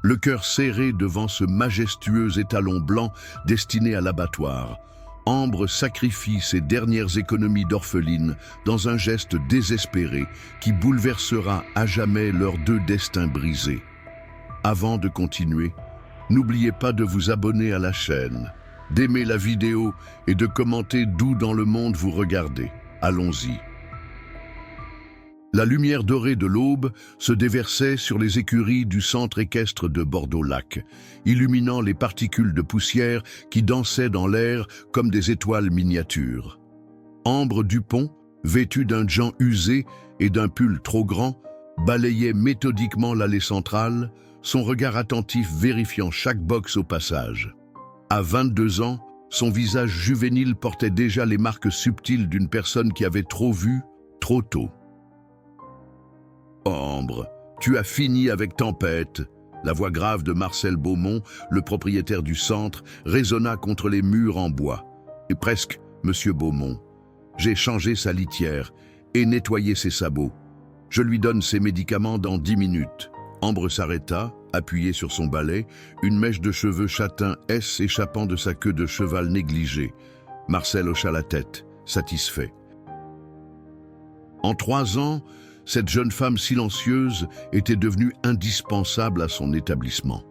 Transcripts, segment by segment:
le cœur serré devant ce majestueux étalon blanc destiné à l'abattoir. Ambre sacrifie ses dernières économies d'orpheline dans un geste désespéré qui bouleversera à jamais leurs deux destins brisés. Avant de continuer, n'oubliez pas de vous abonner à la chaîne, d'aimer la vidéo et de commenter d'où dans le monde vous regardez. Allons-y. La lumière dorée de l'aube se déversait sur les écuries du centre équestre de Bordeaux-Lac, illuminant les particules de poussière qui dansaient dans l'air comme des étoiles miniatures. Ambre Dupont, vêtue d'un jean usé et d'un pull trop grand, balayait méthodiquement l'allée centrale, son regard attentif vérifiant chaque box au passage. À 22 ans, son visage juvénile portait déjà les marques subtiles d'une personne qui avait trop vu, trop tôt. « Ambre, tu as fini avec Tempête !» La voix grave de Marcel Beaumont, le propriétaire du centre, résonna contre les murs en bois. Et presque, Monsieur Beaumont. J'ai changé sa litière et nettoyé ses sabots. Je lui donne ses médicaments dans 10 minutes. Ambre s'arrêta, appuyée sur son balai, une mèche de cheveux châtains s'échappant de sa queue de cheval négligée. Marcel hocha la tête, satisfait. En 3 ans, cette jeune femme silencieuse était devenue indispensable à son établissement.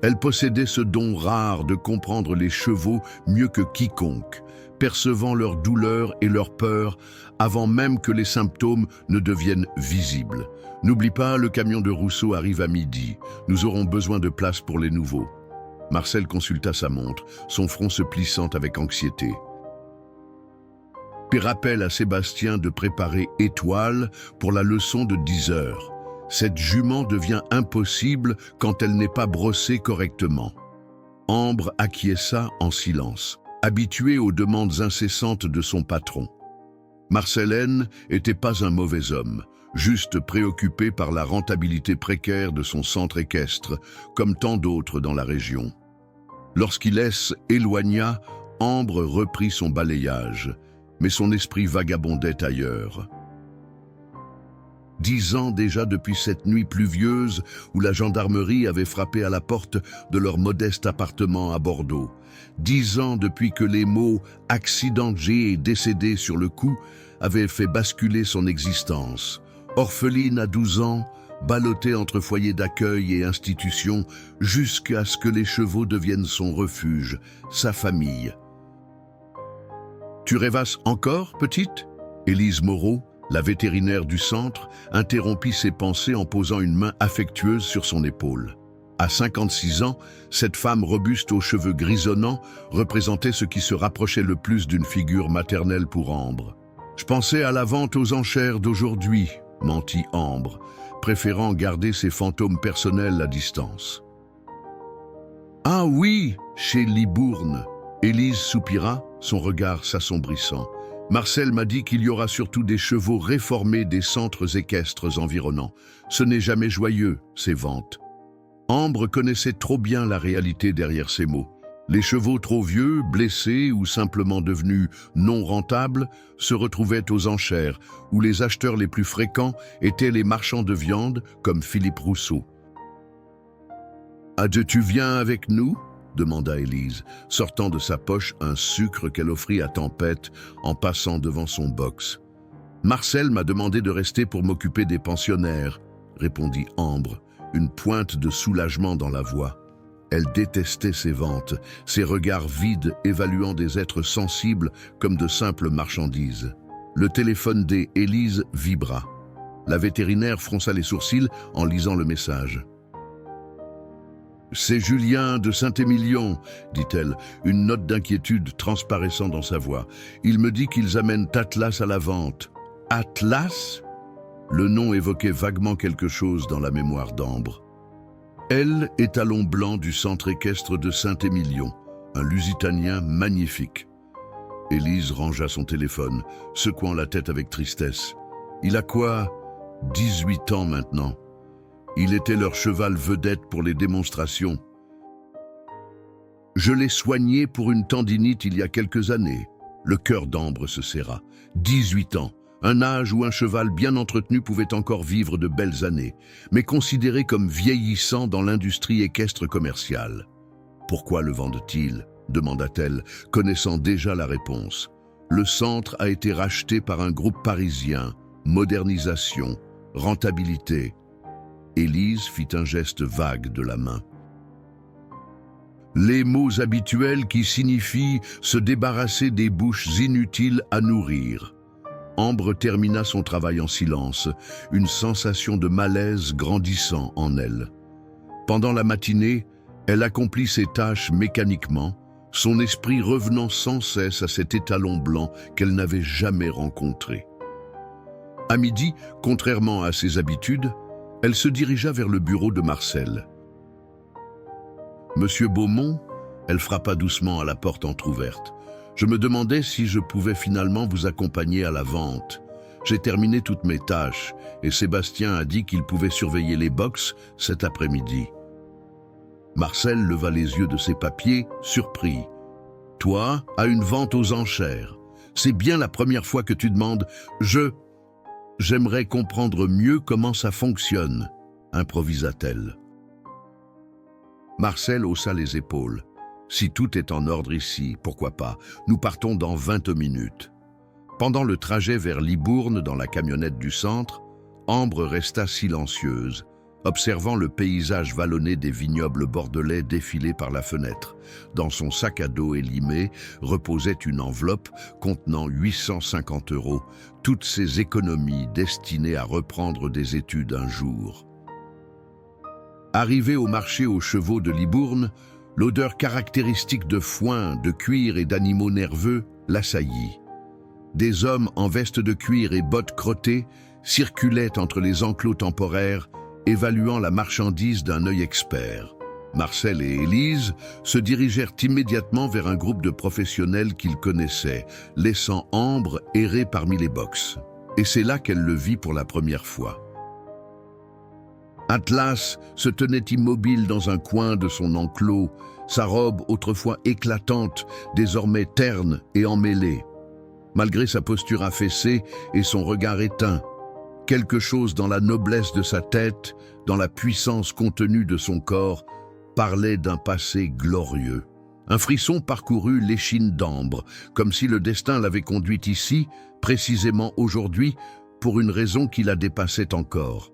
Elle possédait ce don rare de comprendre les chevaux mieux que quiconque, percevant leurs douleurs et leurs peurs avant même que les symptômes ne deviennent visibles. N'oublie pas, le camion de Rousseau arrive à midi. Nous aurons besoin de place pour les nouveaux. Marcel consulta sa montre, son front se plissant avec anxiété. Puis rappelle à Sébastien de préparer Étoile pour la leçon de 10 heures. Cette jument devient impossible quand elle n'est pas brossée correctement. Ambre acquiesça en silence, habituée aux demandes incessantes de son patron. Marcel n'était pas un mauvais homme, juste préoccupé par la rentabilité précaire de son centre équestre, comme tant d'autres dans la région. Lorsqu'il s'éloigna, Ambre reprit son balayage, mais son esprit vagabondait ailleurs. 10 ans déjà depuis cette nuit pluvieuse où la gendarmerie avait frappé à la porte de leur modeste appartement à Bordeaux. 10 ans depuis que les mots « accidenté et décédé sur le coup » avaient fait basculer son existence. Orpheline à 12 ans, ballottée entre foyer d'accueil et institution, jusqu'à ce que les chevaux deviennent son refuge, sa famille. « Tu rêvasses encore, petite ?» Élise Moreau, la vétérinaire du centre, interrompit ses pensées en posant une main affectueuse sur son épaule. À 56 ans, cette femme robuste aux cheveux grisonnants représentait ce qui se rapprochait le plus d'une figure maternelle pour Ambre. « Je pensais à la vente aux enchères d'aujourd'hui », mentit Ambre, préférant garder ses fantômes personnels à distance. « Ah oui, chez Libourne !» Élise soupira, son regard s'assombrissant. « Marcel m'a dit qu'il y aura surtout des chevaux réformés des centres équestres environnants. Ce n'est jamais joyeux, ces ventes. » Ambre connaissait trop bien la réalité derrière ces mots. Les chevaux trop vieux, blessés ou simplement devenus non rentables se retrouvaient aux enchères, où les acheteurs les plus fréquents étaient les marchands de viande comme Philippe Rousseau. « Tu viens avec nous ?» demanda Élise, sortant de sa poche un sucre qu'elle offrit à Tempête en passant devant son box. « Marcel m'a demandé de rester pour m'occuper des pensionnaires, » répondit Ambre, une pointe de soulagement dans la voix. Elle détestait ses ventes, ses regards vides évaluant des êtres sensibles comme de simples marchandises. Le téléphone d'Élise vibra. La vétérinaire fronça les sourcils en lisant le message. « C'est Julien de Saint-Émilion, » dit-elle, une note d'inquiétude transparaissant dans sa voix. « Il me dit qu'ils amènent Atlas à la vente. »« Atlas ?» Le nom évoquait vaguement quelque chose dans la mémoire d'Ambre. Elle, étalon blanc du centre équestre de Saint-Émilion, un Lusitanien magnifique. Élise rangea son téléphone, secouant la tête avec tristesse. Il a quoi? 18 ans maintenant. Il était leur cheval vedette pour les démonstrations. Je l'ai soigné pour une tendinite il y a quelques années. Le cœur d'Ambre se serra. 18 ans. un âge où un cheval bien entretenu pouvait encore vivre de belles années, mais considéré comme vieillissant dans l'industrie équestre commerciale. « Pourquoi le vendent-ils » demanda-t-elle, connaissant déjà la réponse. Le centre a été racheté par un groupe parisien. Modernisation, rentabilité. Élise fit un geste vague de la main. Les mots habituels qui signifient se débarrasser des bouches inutiles à nourrir. Ambre termina son travail en silence, une sensation de malaise grandissant en elle. Pendant la matinée, elle accomplit ses tâches mécaniquement, son esprit revenant sans cesse à cet étalon blanc qu'elle n'avait jamais rencontré. À midi, contrairement à ses habitudes, elle se dirigea vers le bureau de Marcel. « Monsieur Beaumont ?» Elle frappa doucement à la porte entr'ouverte. « Je me demandais si je pouvais finalement vous accompagner à la vente. J'ai terminé toutes mes tâches et Sébastien a dit qu'il pouvait surveiller les box cet après-midi. » Marcel leva les yeux de ses papiers, surpris. « Toi, à une vente aux enchères. C'est bien la première fois que tu demandes. J'aimerais comprendre mieux comment ça fonctionne, » improvisa-t-elle. Marcel haussa les épaules. « Si tout est en ordre ici, pourquoi pas? Nous partons dans 20 minutes. » Pendant le trajet vers Libourne dans la camionnette du centre, Ambre resta silencieuse, observant le paysage vallonné des vignobles bordelais défiler par la fenêtre. Dans son sac à dos élimé reposait une enveloppe contenant 850 €, toutes ses économies destinées à reprendre des études un jour. Arrivé au marché aux chevaux de Libourne, l'odeur caractéristique de foin, de cuir et d'animaux nerveux l'assaillit. Des hommes en veste de cuir et bottes crottées circulaient entre les enclos temporaires, évaluant la marchandise d'un œil expert. Marcel et Élise se dirigèrent immédiatement vers un groupe de professionnels qu'ils connaissaient, laissant Ambre errer parmi les box. Et c'est là qu'elle le vit pour la première fois. Atlas se tenait immobile dans un coin de son enclos, sa robe autrefois éclatante, désormais terne et emmêlée. Malgré sa posture affaissée et son regard éteint, quelque chose dans la noblesse de sa tête, dans la puissance contenue de son corps, parlait d'un passé glorieux. Un frisson parcourut l'échine d'Ambre, comme si le destin l'avait conduite ici, précisément aujourd'hui, pour une raison qui la dépassait encore.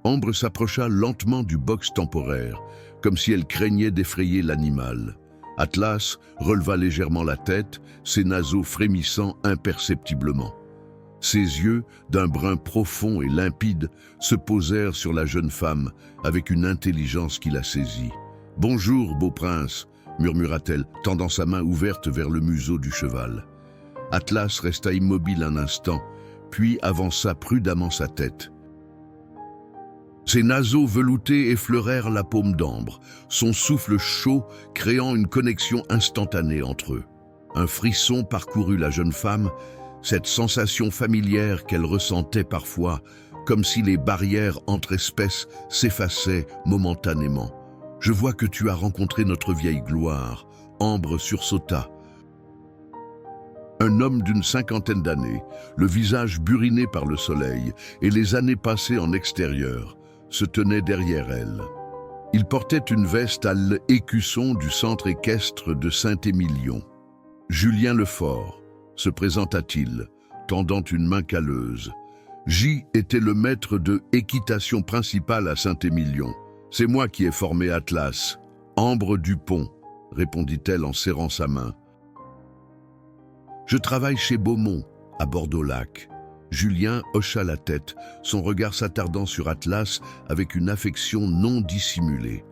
Ambre s'approcha lentement du box temporaire, comme si elle craignait d'effrayer l'animal. Atlas releva légèrement la tête, ses naseaux frémissant imperceptiblement. Ses yeux, d'un brun profond et limpide, se posèrent sur la jeune femme avec une intelligence qui la saisit. « Bonjour, beau prince » murmura-t-elle, tendant sa main ouverte vers le museau du cheval. Atlas resta immobile un instant, puis avança prudemment sa tête. Ses naseaux veloutés effleurèrent la paume d'Ambre, son souffle chaud créant une connexion instantanée entre eux. Un frisson parcourut la jeune femme, cette sensation familière qu'elle ressentait parfois, comme si les barrières entre espèces s'effaçaient momentanément. « Je vois que tu as rencontré notre vieille gloire. » Ambre sursauta. Un homme d'une cinquantaine d'années, le visage buriné par le soleil et les années passées en extérieur, se tenait derrière elle. Il portait une veste à l'écusson du centre équestre de Saint-Émilion. « Julien Lefort » se présenta-t-il, tendant une main calleuse. « J était le maître de équitation principale à Saint-Émilion. C'est moi qui ai formé Atlas. Ambre Dupont, répondit-elle en serrant sa main. Je travaille chez Beaumont, à Bordeaux-Lac. Julien hocha la tête, son regard s'attardant sur Atlas avec une affection non dissimulée.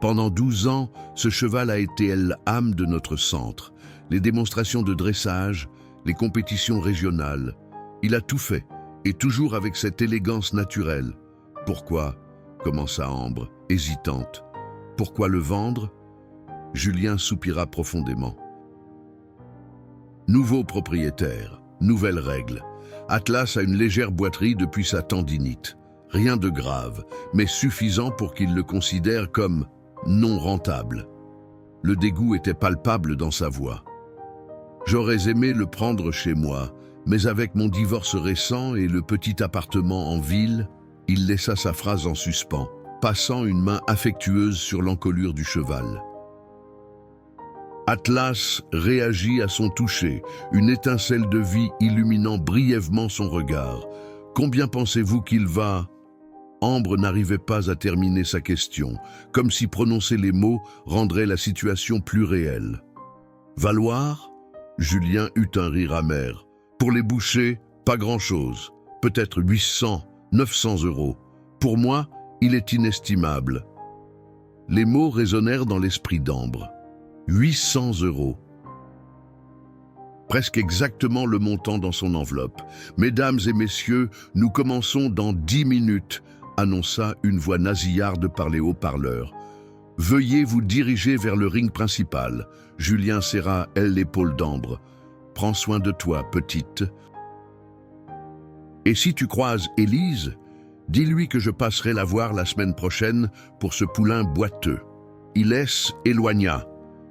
Pendant 12 ans, ce cheval a été l'âme de notre centre. Les démonstrations de dressage, les compétitions régionales. Il a tout fait, et toujours avec cette élégance naturelle. Pourquoi ? Commença Ambre, hésitante. Pourquoi le vendre ? Julien soupira profondément. Nouveau propriétaire, nouvelles règles. Atlas a une légère boiterie depuis sa tendinite. Rien de grave, mais suffisant pour qu'il le considère comme non rentable. Le dégoût était palpable dans sa voix. J'aurais aimé le prendre chez moi, Mais avec mon divorce récent et le petit appartement en ville, il laissa sa phrase en suspens, passant une main affectueuse sur l'encolure du cheval. Atlas réagit à son toucher, une étincelle de vie illuminant brièvement son regard. « Combien pensez-vous qu'il va ?» Ambre n'arrivait pas à terminer sa question, comme si prononcer les mots rendrait la situation plus réelle. « Valoir ?» Julien eut un rire amer. « Pour les bouchers, pas grand-chose. Peut-être 800, 900 euros. Pour moi, il est inestimable. » Les mots résonnèrent dans l'esprit d'Ambre. 800 euros. Presque exactement le montant dans son enveloppe. « Mesdames et messieurs, nous commençons dans 10 minutes, annonça une voix nasillarde par les haut-parleurs. « Veuillez vous diriger vers le ring principal. » Julien serra l'épaule d'Ambre. « Prends soin de toi, petite. Et si tu croises Élise, dis-lui que je passerai la voir la semaine prochaine pour ce poulain boiteux. » Ilès éloigna,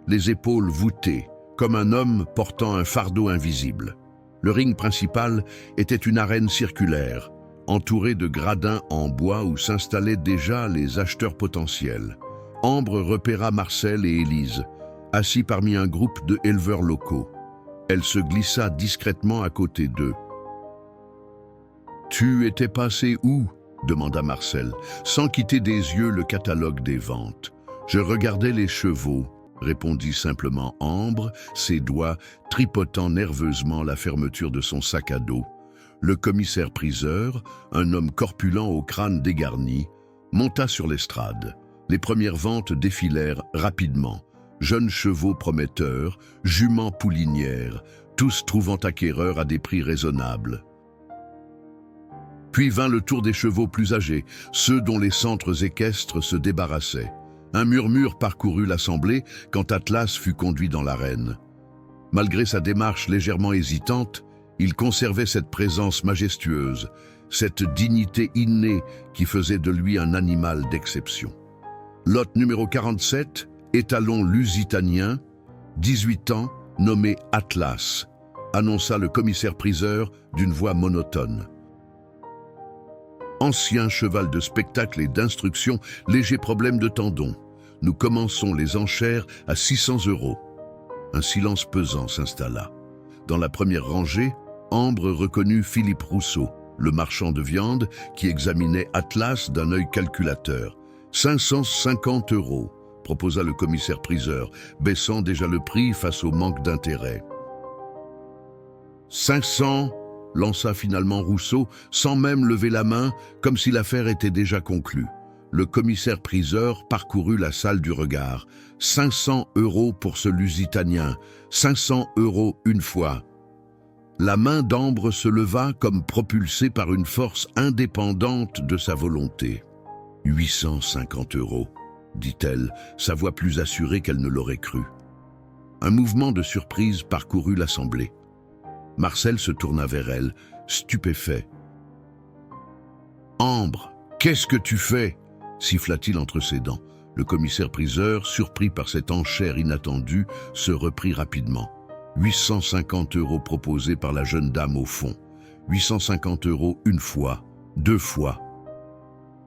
les épaules voûtées, comme un homme portant un fardeau invisible. Le ring principal était une arène circulaire, entourée de gradins en bois où s'installaient déjà les acheteurs potentiels. Ambre repéra Marcel et Élise, assis parmi un groupe de éleveurs locaux. Elle se glissa discrètement à côté d'eux. « Tu étais passé où ?» demanda Marcel, sans quitter des yeux le catalogue des ventes. « Je regardais les chevaux. » répondit simplement Ambre, ses doigts tripotant nerveusement la fermeture de son sac à dos. Le commissaire-priseur, un homme corpulent au crâne dégarni, monta sur l'estrade. Les premières ventes défilèrent rapidement. Jeunes chevaux prometteurs, juments poulinières, tous trouvant acquéreurs à des prix raisonnables. Puis vint le tour des chevaux plus âgés, ceux dont les centres équestres se débarrassaient. Un murmure parcourut l'assemblée quand Atlas fut conduit dans l'arène. Malgré sa démarche légèrement hésitante, il conservait cette présence majestueuse, cette dignité innée qui faisait de lui un animal d'exception. Lot numéro 47, étalon lusitanien, 18 ans, nommé Atlas, annonça le commissaire-priseur d'une voix monotone. Ancien cheval de spectacle et d'instruction, léger problème de tendon. Nous commençons les enchères à 600 euros. Un silence pesant s'installa. Dans la première rangée, Ambre reconnut Philippe Rousseau, le marchand de viande qui examinait Atlas d'un œil calculateur. 550 euros, proposa le commissaire-priseur, baissant déjà le prix face au manque d'intérêt. 500, lança finalement Rousseau, sans même lever la main, comme si l'affaire était déjà conclue. Le commissaire-priseur parcourut la salle du regard. 500 euros pour ce lusitanien, 500 euros une fois. La main d'Ambre se leva comme propulsée par une force indépendante de sa volonté. 850 euros, dit-elle, sa voix plus assurée qu'elle ne l'aurait cru. Un mouvement de surprise parcourut l'assemblée. Marcel se tourna vers elle, stupéfait. « Ambre, qu'est-ce que tu fais ?» siffla-t-il entre ses dents. Le commissaire-priseur, surpris par cette enchère inattendue, se reprit rapidement. 850 euros proposés par la jeune dame au fond. 850 euros une fois, deux fois.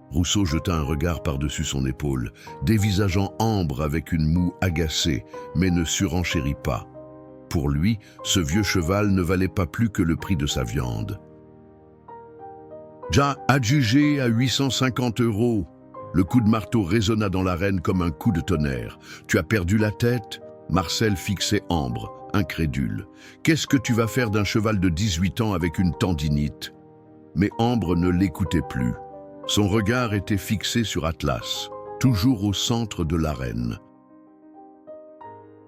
Rousseau jeta un regard par-dessus son épaule, dévisageant Ambre avec une moue agacée, mais ne surenchérit pas. Pour lui, ce vieux cheval ne valait pas plus que le prix de sa viande. « Ja adjugé à 850 euros !» Le coup de marteau résonna dans l'arène comme un coup de tonnerre. « Tu as perdu la tête ?» Marcel fixait Ambre, incrédule. « Qu'est-ce que tu vas faire d'un cheval de 18 ans avec une tendinite ?» Mais Ambre ne l'écoutait plus. Son regard était fixé sur Atlas, toujours au centre de l'arène.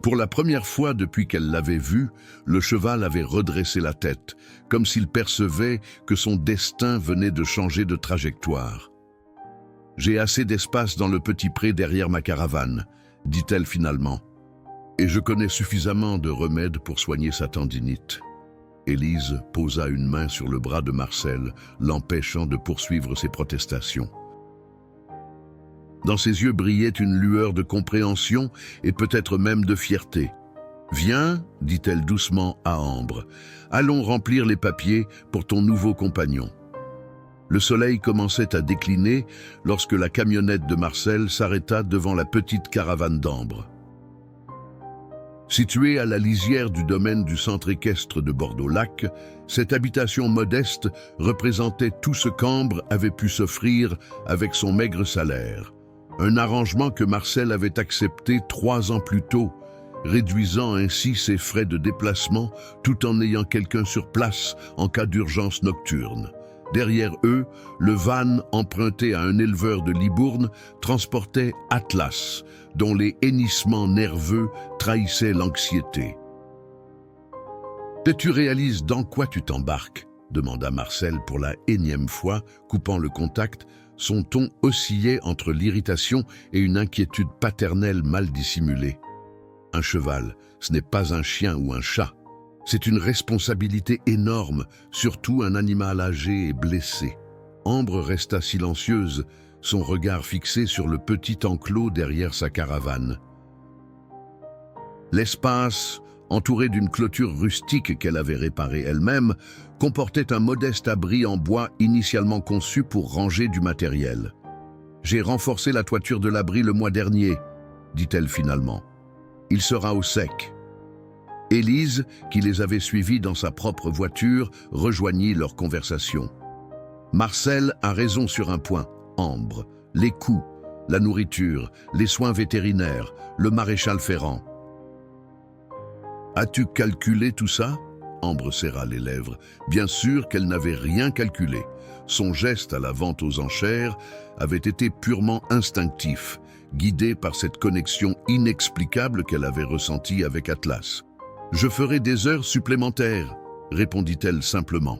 Pour la première fois depuis qu'elle l'avait vu, le cheval avait redressé la tête, comme s'il percevait que son destin venait de changer de trajectoire. « J'ai assez d'espace dans le petit pré derrière ma caravane, » dit-elle finalement, « et je connais suffisamment de remèdes pour soigner sa tendinite. » Élise posa une main sur le bras de Marcel, l'empêchant de poursuivre ses protestations. Dans ses yeux brillait une lueur de compréhension et peut-être même de fierté. « Viens, dit-elle doucement à Ambre, allons remplir les papiers pour ton nouveau compagnon. » Le soleil commençait à décliner lorsque la camionnette de Marcel s'arrêta devant la petite caravane d'Ambre. Située à la lisière du domaine du centre équestre de Bordeaux-Lac, cette habitation modeste représentait tout ce qu'Ambre avait pu s'offrir avec son maigre salaire. Un arrangement que Marcel avait accepté 3 ans plus tôt, réduisant ainsi ses frais de déplacement tout en ayant quelqu'un sur place en cas d'urgence nocturne. Derrière eux, le van emprunté à un éleveur de Libourne transportait Atlas, dont les hennissements nerveux trahissaient l'anxiété. « Tu réalises dans quoi tu t'embarques ?» demanda Marcel pour la énième fois, coupant le contact. Son ton oscillait entre l'irritation et une inquiétude paternelle mal dissimulée. « Un cheval, ce n'est pas un chien ou un chat. C'est une responsabilité énorme, surtout un animal âgé et blessé. » Ambre resta silencieuse, son regard fixé sur le petit enclos derrière sa caravane. L'espace, entouré d'une clôture rustique qu'elle avait réparée elle-même, comportait un modeste abri en bois initialement conçu pour ranger du matériel. « J'ai renforcé la toiture de l'abri le mois dernier, » dit-elle finalement. « Il sera au sec. » Élise, qui les avait suivis dans sa propre voiture, rejoignit leur conversation. Marcel a raison sur un point, Ambre. Les coûts, la nourriture, les soins vétérinaires, le maréchal Ferrand. As-tu calculé tout ça ? Ambre serra les lèvres. Bien sûr qu'elle n'avait rien calculé. Son geste à la vente aux enchères avait été purement instinctif, guidé par cette connexion inexplicable qu'elle avait ressentie avec Atlas. « Je ferai des heures supplémentaires, » répondit-elle simplement.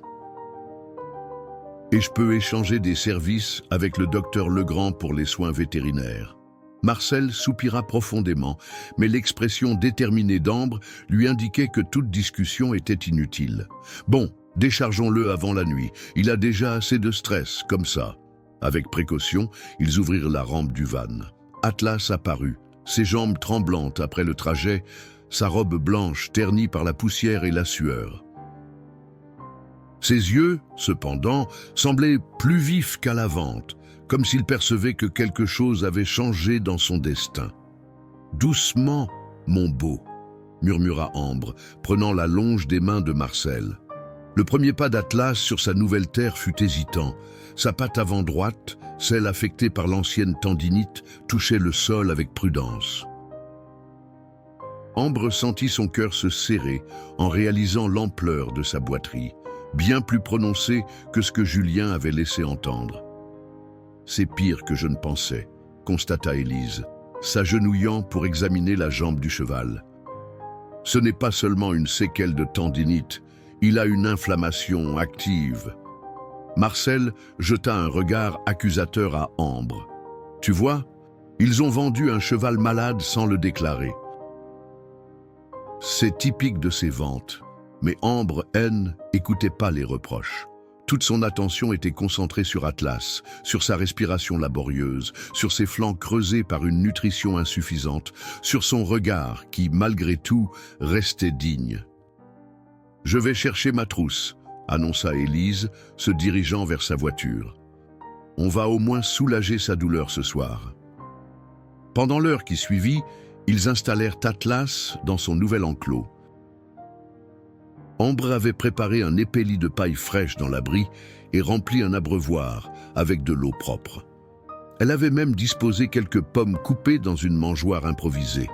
« Et je peux échanger des services avec le docteur Legrand pour les soins vétérinaires. » Marcel soupira profondément, mais l'expression déterminée d'Ambre lui indiquait que toute discussion était inutile. « Bon, déchargeons-le avant la nuit. Il a déjà assez de stress, comme ça. » Avec précaution, ils ouvrirent la rampe du van. Atlas apparut, ses jambes tremblantes après le trajet, sa robe blanche ternie par la poussière et la sueur. Ses yeux, cependant, semblaient plus vifs qu'à la vente, comme s'il percevait que quelque chose avait changé dans son destin. « Doucement, mon beau », murmura Ambre, prenant la longe des mains de Marcel. Le premier pas d'Atlas sur sa nouvelle terre fut hésitant. Sa patte avant droite, celle affectée par l'ancienne tendinite, touchait le sol avec prudence. Ambre sentit son cœur se serrer en réalisant l'ampleur de sa boiterie, bien plus prononcée que ce que Julien avait laissé entendre. « C'est pire que je ne pensais », constata Élise, s'agenouillant pour examiner la jambe du cheval. « Ce n'est pas seulement une séquelle de tendinite, il a une inflammation active. » Marcel jeta un regard accusateur à Ambre. « Tu vois, ils ont vendu un cheval malade sans le déclarer. » C'est typique de ces ventes, mais Ambre, elle, n'écoutait pas les reproches. Toute son attention était concentrée sur Atlas, sur sa respiration laborieuse, sur ses flancs creusés par une nutrition insuffisante, sur son regard qui, malgré tout, restait digne. « Je vais chercher ma trousse », annonça Élise, se dirigeant vers sa voiture. « On va au moins soulager sa douleur ce soir. » Pendant l'heure qui suivit, ils installèrent Atlas dans son nouvel enclos. Ambre avait préparé un épais lit de paille fraîche dans l'abri et rempli un abreuvoir avec de l'eau propre. Elle avait même disposé quelques pommes coupées dans une mangeoire improvisée.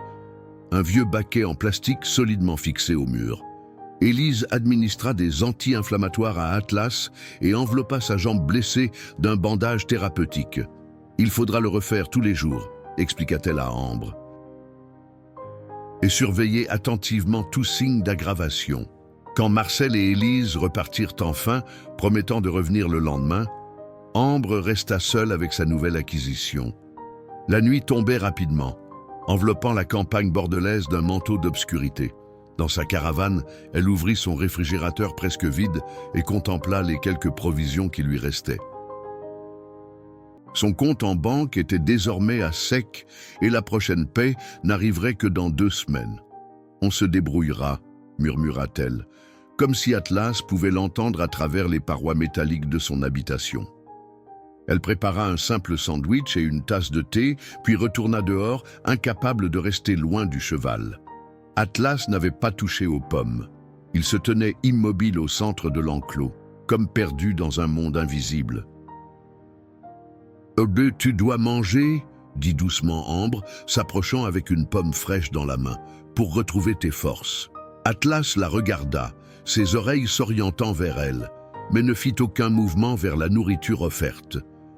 Un vieux baquet en plastique solidement fixé au mur. Élise administra des anti-inflammatoires à Atlas et enveloppa sa jambe blessée d'un bandage thérapeutique. « Il faudra le refaire tous les jours », expliqua-t-elle à Ambre. Et surveiller attentivement tout signe d'aggravation. Quand Marcel et Élise repartirent enfin, promettant de revenir le lendemain, Ambre resta seule avec sa nouvelle acquisition. La nuit tombait rapidement, enveloppant la campagne bordelaise d'un manteau d'obscurité. Dans sa caravane, elle ouvrit son réfrigérateur presque vide et contempla les quelques provisions qui lui restaient. Son compte en banque était désormais à sec et la prochaine paie n'arriverait que dans 2 semaines. On se débrouillera, murmura-t-elle, comme si Atlas pouvait l'entendre à travers les parois métalliques de son habitation. Elle prépara un simple sandwich et une tasse de thé, puis retourna dehors, incapable de rester loin du cheval. Atlas n'avait pas touché aux pommes. Il se tenait immobile au centre de l'enclos, comme perdu dans un monde invisible. « Tu dois manger ?» dit doucement Ambre, s'approchant avec une pomme fraîche dans la main, « pour retrouver tes forces. » Atlas la regarda, ses oreilles s'orientant vers elle, mais ne fit aucun mouvement vers la nourriture offerte.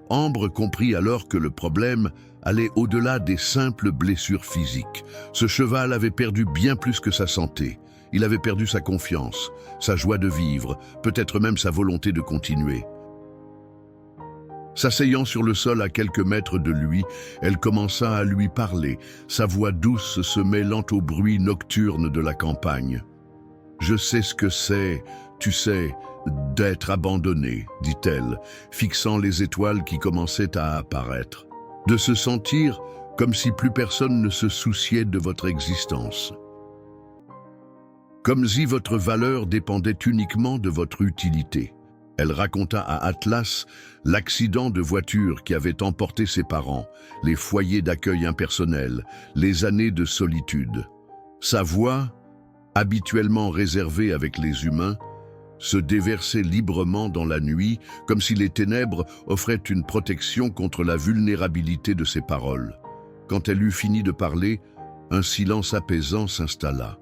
Ambre comprit alors que le problème allait au-delà des simples blessures physiques. Ce cheval avait perdu bien plus que sa santé. Il avait perdu sa confiance, sa joie de vivre, peut-être même sa volonté de continuer. S'asseyant sur le sol à quelques mètres de lui, elle commença à lui parler, sa voix douce se mêlant au bruit nocturne de la campagne. « Je sais ce que c'est, tu sais, d'être abandonné, dit-elle, fixant les étoiles qui commençaient à apparaître. De se sentir comme si plus personne ne se souciait de votre existence. Comme si votre valeur dépendait uniquement de votre utilité. » Elle raconta à Atlas l'accident de voiture qui avait emporté ses parents, les foyers d'accueil impersonnels, les années de solitude. Sa voix, habituellement réservée avec les humains, se déversait librement dans la nuit, comme si les ténèbres offraient une protection contre la vulnérabilité de ses paroles. Quand elle eut fini de parler, un silence apaisant s'installa.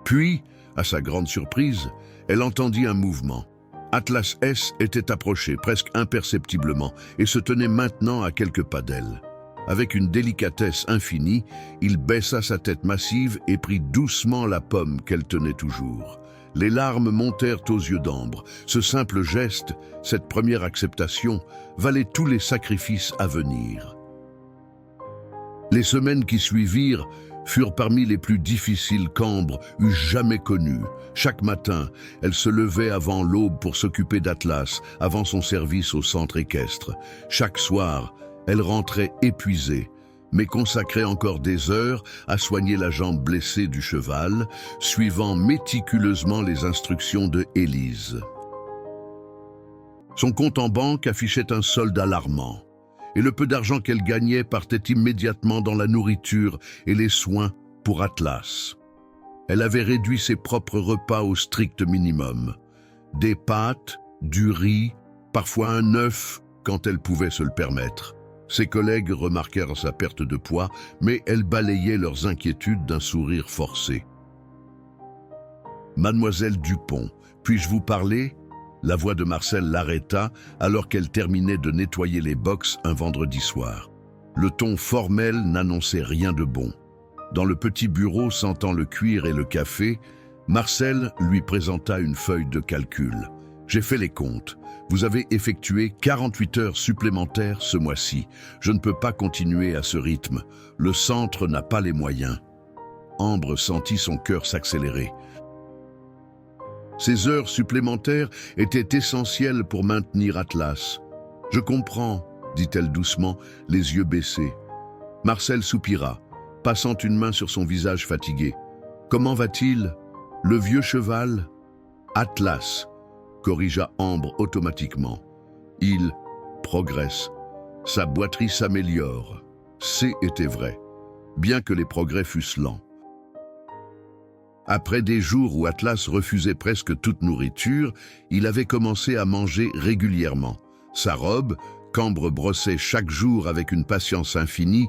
Puis, à sa grande surprise, elle entendit un mouvement. Atlas S était approché presque imperceptiblement et se tenait maintenant à quelques pas d'elle. Avec une délicatesse infinie, il baissa sa tête massive et prit doucement la pomme qu'elle tenait toujours. Les larmes montèrent aux yeux d'Ambre. Ce simple geste, cette première acceptation, valait tous les sacrifices à venir. Les semaines qui suivirent furent parmi les plus difficiles qu'Ambre eût jamais connues. Chaque matin, elle se levait avant l'aube pour s'occuper d'Atlas, avant son service au centre équestre. Chaque soir, elle rentrait épuisée, mais consacrait encore des heures à soigner la jambe blessée du cheval, suivant méticuleusement les instructions de Élise. Son compte en banque affichait un solde alarmant, et le peu d'argent qu'elle gagnait partait immédiatement dans la nourriture et les soins pour Atlas. Elle avait réduit ses propres repas au strict minimum. Des pâtes, du riz, parfois un œuf quand elle pouvait se le permettre. Ses collègues remarquèrent sa perte de poids, mais elle balayait leurs inquiétudes d'un sourire forcé. « Mademoiselle Dupont, puis-je vous parler ?» La voix de Marcel l'arrêta alors qu'elle terminait de nettoyer les box un vendredi soir. Le ton formel n'annonçait rien de bon. Dans le petit bureau sentant le cuir et le café, Marcel lui présenta une feuille de calcul. « J'ai fait les comptes. Vous avez effectué 48 heures supplémentaires ce mois-ci. Je ne peux pas continuer à ce rythme. Le centre n'a pas les moyens. » Ambre sentit son cœur s'accélérer. Ces heures supplémentaires étaient essentielles pour maintenir Atlas. « Je comprends, » dit-elle doucement, les yeux baissés. Marcel soupira, passant une main sur son visage fatigué. « Comment va-t-il? Le vieux cheval ?»« Atlas », corrigea Ambre automatiquement. « Il progresse. Sa boiterie s'améliore. » C'était vrai, bien que les progrès fussent lents. Après des jours où Atlas refusait presque toute nourriture, il avait commencé à manger régulièrement. Sa robe, qu'Ambre brossait chaque jour avec une patience infinie,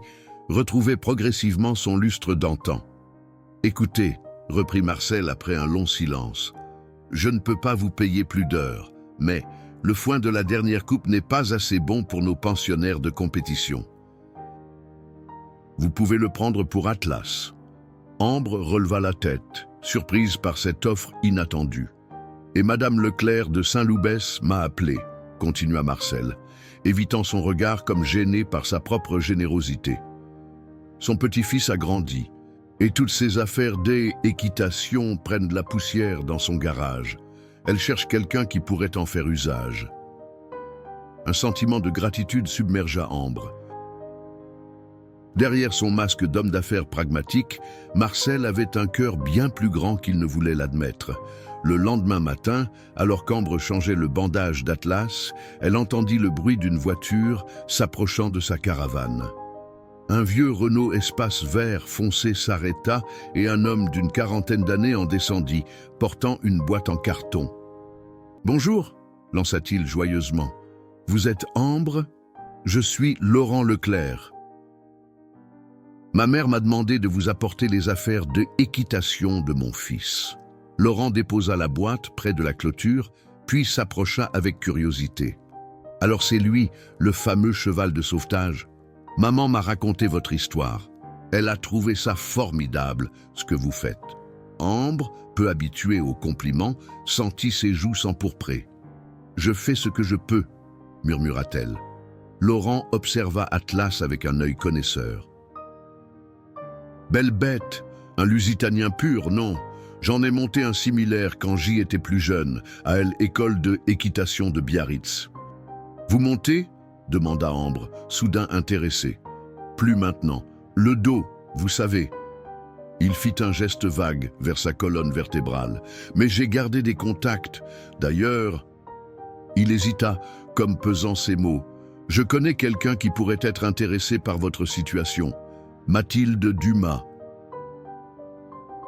retrouvait progressivement son lustre d'antan. « Écoutez, » reprit Marcel après un long silence, « je ne peux pas vous payer plus d'heures, mais le foin de la dernière coupe n'est pas assez bon pour nos pensionnaires de compétition. Vous pouvez le prendre pour Atlas. » Ambre releva la tête, surprise par cette offre inattendue. « Et Madame Leclerc de Saint-Loubès m'a appelé, » continua Marcel, évitant son regard comme gêné par sa propre générosité. Son petit-fils a grandi, et toutes ses affaires d'équitation prennent de la poussière dans son garage. Elle cherche quelqu'un qui pourrait en faire usage. Un sentiment de gratitude submergea Ambre. Derrière son masque d'homme d'affaires pragmatique, Marcel avait un cœur bien plus grand qu'il ne voulait l'admettre. Le lendemain matin, alors qu'Ambre changeait le bandage d'Atlas, elle entendit le bruit d'une voiture s'approchant de sa caravane. Un vieux Renault Espace vert foncé s'arrêta et un homme d'une quarantaine d'années en descendit, portant une boîte en carton. « Bonjour » lança-t-il joyeusement. « Vous êtes Ambre ? Je suis Laurent Leclerc. Ma mère m'a demandé de vous apporter les affaires de équitation de mon fils. » Laurent déposa la boîte près de la clôture, puis s'approcha avec curiosité. « Alors c'est lui, le fameux cheval de sauvetage ? Maman m'a raconté votre histoire. Elle a trouvé ça formidable, ce que vous faites. » Ambre, peu habituée aux compliments, sentit ses joues s'empourprer. « Je fais ce que je peux, » murmura-t-elle. Laurent observa Atlas avec un œil connaisseur. « Belle bête, un Lusitanien pur, non ? J'en ai monté un similaire quand j'y étais plus jeune, à l'école de équitation de Biarritz. »« Vous montez ?» demanda Ambre, soudain intéressée. « Plus maintenant. Le dos, vous savez. » Il fit un geste vague vers sa colonne vertébrale. « Mais j'ai gardé des contacts. D'ailleurs... » Il hésita, comme pesant ses mots. « Je connais quelqu'un qui pourrait être intéressé par votre situation. Mathilde Dumas.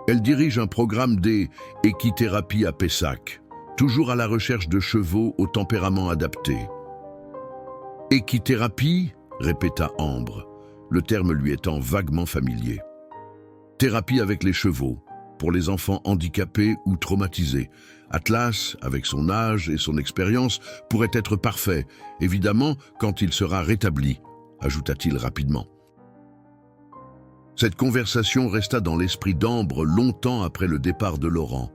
Elle dirige un programme d'équithérapie à Pessac, toujours à la recherche de chevaux au tempérament adapté. »« Équithérapie » répéta Ambre, le terme lui étant vaguement familier. « Thérapie avec les chevaux, pour les enfants handicapés ou traumatisés. Atlas, avec son âge et son expérience, pourrait être parfait, évidemment quand il sera rétabli, » ajouta-t-il rapidement. Cette conversation resta dans l'esprit d'Ambre longtemps après le départ de Laurent.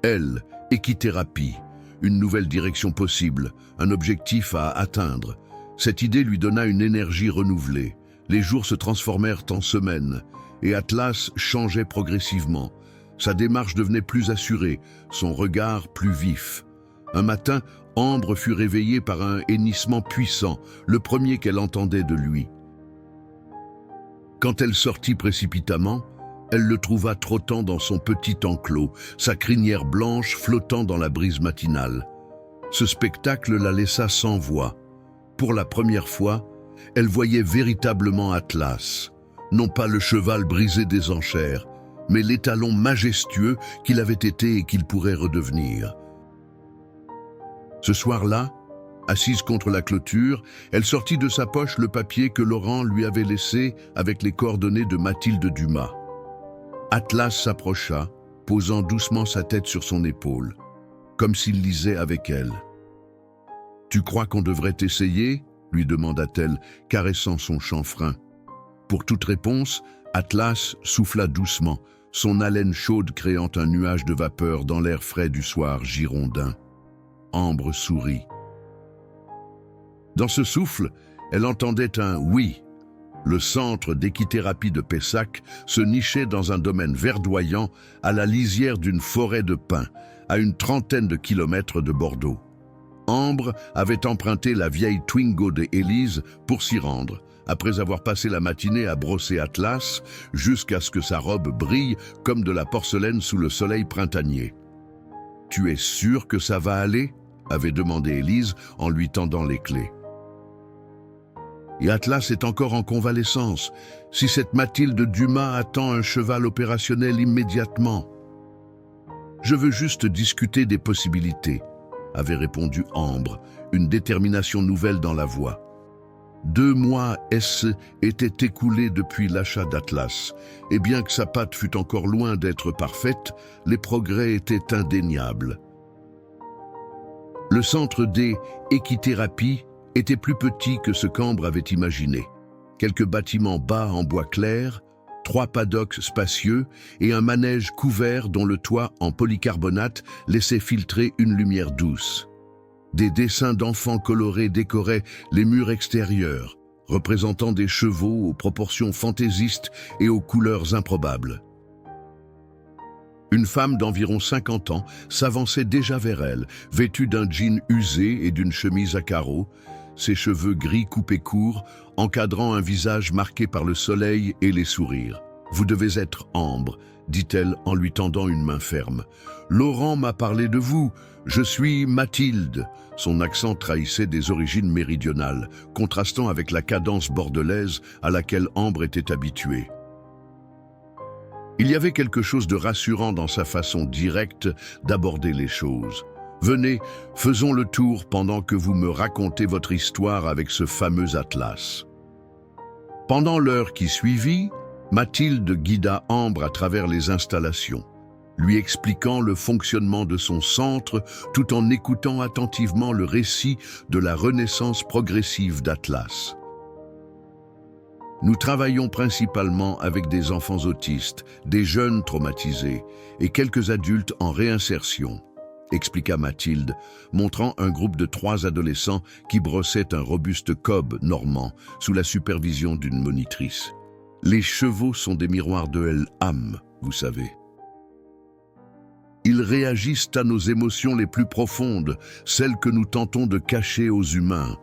Elle, équithérapie, une nouvelle direction possible, un objectif à atteindre. Cette idée lui donna une énergie renouvelée. Les jours se transformèrent en semaines, et Atlas changeait progressivement. Sa démarche devenait plus assurée, son regard plus vif. Un matin, Ambre fut réveillée par un hennissement puissant, le premier qu'elle entendait de lui. Quand elle sortit précipitamment, elle le trouva trottant dans son petit enclos, sa crinière blanche flottant dans la brise matinale. Ce spectacle la laissa sans voix. Pour la première fois, elle voyait véritablement Atlas, non pas le cheval brisé des enchères, mais l'étalon majestueux qu'il avait été et qu'il pourrait redevenir. Ce soir-là, assise contre la clôture, elle sortit de sa poche le papier que Laurent lui avait laissé avec les coordonnées de Mathilde Dumas. Atlas s'approcha, posant doucement sa tête sur son épaule, comme s'il lisait avec elle. « Tu crois qu'on devrait essayer ?» lui demanda-t-elle, caressant son chanfrein. Pour toute réponse, Atlas souffla doucement, son haleine chaude créant un nuage de vapeur dans l'air frais du soir girondin. Ambre sourit. Dans ce souffle, elle entendait un « oui ». Le centre d'équithérapie de Pessac se nichait dans un domaine verdoyant à la lisière d'une forêt de pins, à une trentaine de kilomètres de Bordeaux. Ambre avait emprunté la vieille Twingo de Élise pour s'y rendre, après avoir passé la matinée à brosser Atlas jusqu'à ce que sa robe brille comme de la porcelaine sous le soleil printanier. « Tu es sûre que ça va aller ?» avait demandé Élise en lui tendant les clés. Et Atlas est encore en convalescence. Si cette Mathilde Dumas attend un cheval opérationnel immédiatement. Je veux juste discuter des possibilités, avait répondu Ambre, une détermination nouvelle dans la voix. 2 mois étaient écoulés depuis l'achat d'Atlas, et bien que sa patte fût encore loin d'être parfaite, les progrès étaient indéniables. Le centre d'équithérapie était plus petit que ce qu'Ambre avait imaginé. Quelques bâtiments bas en bois clair, 3 paddocks spacieux et un manège couvert dont le toit en polycarbonate laissait filtrer une lumière douce. Des dessins d'enfants colorés décoraient les murs extérieurs, représentant des chevaux aux proportions fantaisistes et aux couleurs improbables. Une femme d'environ 50 ans s'avançait déjà vers elle, vêtue d'un jean usé et d'une chemise à carreaux. ses cheveux gris coupés courts, encadrant un visage marqué par le soleil et les sourires. « Vous devez être Ambre », dit-elle en lui tendant une main ferme. « Laurent m'a parlé de vous. Je suis Mathilde. » Son accent trahissait des origines méridionales, contrastant avec la cadence bordelaise à laquelle Ambre était habituée. Il y avait quelque chose de rassurant dans sa façon directe d'aborder les choses. « Venez, faisons le tour pendant que vous me racontez votre histoire avec ce fameux atlas. » Pendant l'heure qui suivit, Mathilde guida Ambre à travers les installations, lui expliquant le fonctionnement de son centre tout en écoutant attentivement le récit de la renaissance progressive d'Atlas. « Nous travaillons principalement avec des enfants autistes, des jeunes traumatisés et quelques adultes en réinsertion, » expliqua Mathilde, montrant un groupe de 3 adolescents qui brossaient un robuste cob normand sous la supervision d'une monitrice. Les chevaux sont des miroirs de l'âme, vous savez. Ils réagissent à nos émotions les plus profondes, celles que nous tentons de cacher aux humains.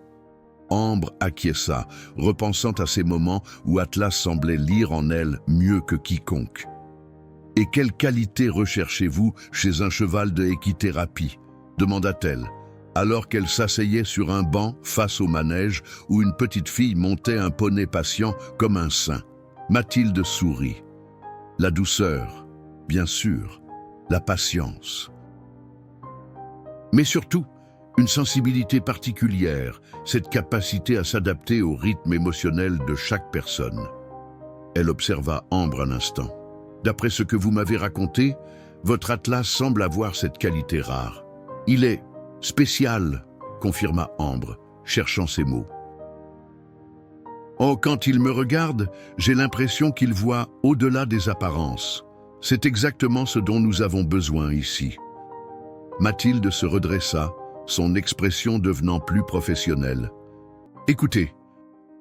Ambre acquiesça, repensant à ces moments où Atlas semblait lire en elle mieux que quiconque. « Et quelle qualité recherchez-vous chez un cheval de équithérapie ?» demanda-t-elle, alors qu'elle s'asseyait sur un banc face au manège où une petite fille montait un poney patient comme un saint. Mathilde sourit. La douceur, bien sûr, la patience. Mais surtout, une sensibilité particulière, cette capacité à s'adapter au rythme émotionnel de chaque personne. Elle observa Ambre un instant. « D'après ce que vous m'avez raconté, votre atlas semble avoir cette qualité rare. Il est spécial, confirma Ambre, cherchant ses mots. Oh, quand il me regarde, j'ai l'impression qu'il voit au-delà des apparences. C'est exactement ce dont nous avons besoin ici. » Mathilde se redressa, son expression devenant plus professionnelle. « Écoutez,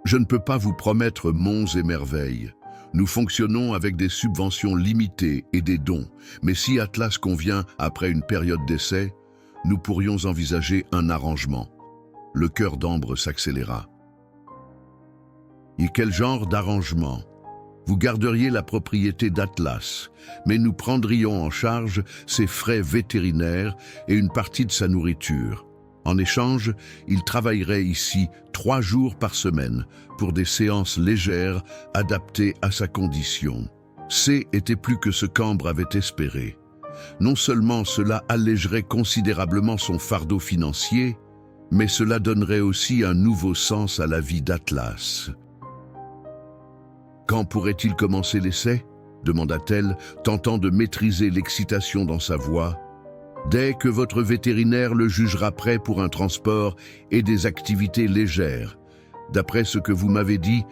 je ne peux pas vous promettre monts et merveilles. Nous fonctionnons avec des subventions limitées et des dons, mais si Atlas convient après une période d'essai, nous pourrions envisager un arrangement. » Le cœur d'Ambre s'accéléra. « Et quel genre d'arrangement ? Vous garderiez la propriété d'Atlas, mais nous prendrions en charge ses frais vétérinaires et une partie de sa nourriture. En échange, il travaillerait ici 3 jours par semaine pour des séances légères adaptées à sa condition. » C était plus que ce qu'Ambre avait espéré. Non seulement cela allégerait considérablement son fardeau financier, mais cela donnerait aussi un nouveau sens à la vie d'Atlas. « Quand pourrait-il commencer l'essai ?» demanda-t-elle, tentant de maîtriser l'excitation dans sa voix. « Dès que votre vétérinaire le jugera prêt pour un transport et des activités légères. D'après ce que vous m'avez dit,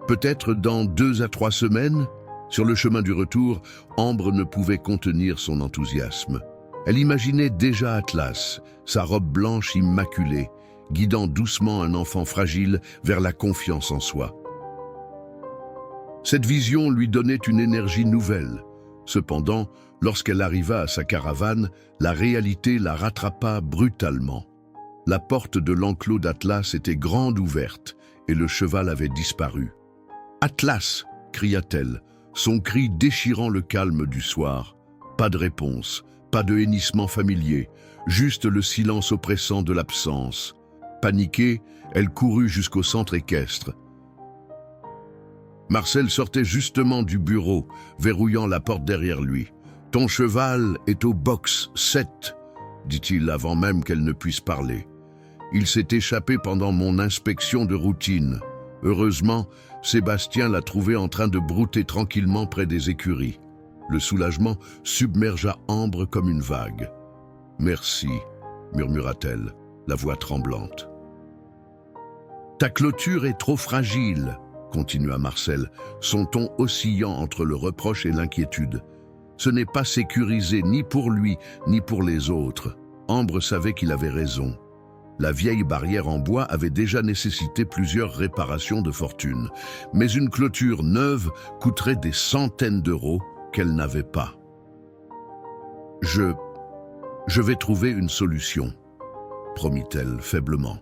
peut-être dans 2 à 3 semaines ?» Sur le chemin du retour, Ambre ne pouvait contenir son enthousiasme. Elle imaginait déjà Atlas, sa robe blanche immaculée, guidant doucement un enfant fragile vers la confiance en soi. Cette vision lui donnait une énergie nouvelle. Cependant, lorsqu'elle arriva à sa caravane, la réalité la rattrapa brutalement. La porte de l'enclos d'Atlas était grande ouverte et le cheval avait disparu. « Atlas !» cria-t-elle, son cri déchirant le calme du soir. Pas de réponse, pas de hennissement familier, juste le silence oppressant de l'absence. Paniquée, elle courut jusqu'au centre équestre. Marcel sortait justement du bureau, verrouillant la porte derrière lui. « Ton cheval est au box 7, dit-il avant même qu'elle ne puisse parler. Il s'est échappé pendant mon inspection de routine. Heureusement, Sébastien l'a trouvé en train de brouter tranquillement près des écuries. » Le soulagement submergea Ambre comme une vague. « Merci, » murmura-t-elle, la voix tremblante. « Ta clôture est trop fragile, » continua Marcel, son ton oscillant entre le reproche et l'inquiétude. Ce n'est pas sécurisé ni pour lui, ni pour les autres. Ambre savait qu'il avait raison. La vieille barrière en bois avait déjà nécessité plusieurs réparations de fortune, mais une clôture neuve coûterait des centaines d'euros qu'elle n'avait pas. « Je vais trouver une solution, » promit-elle faiblement.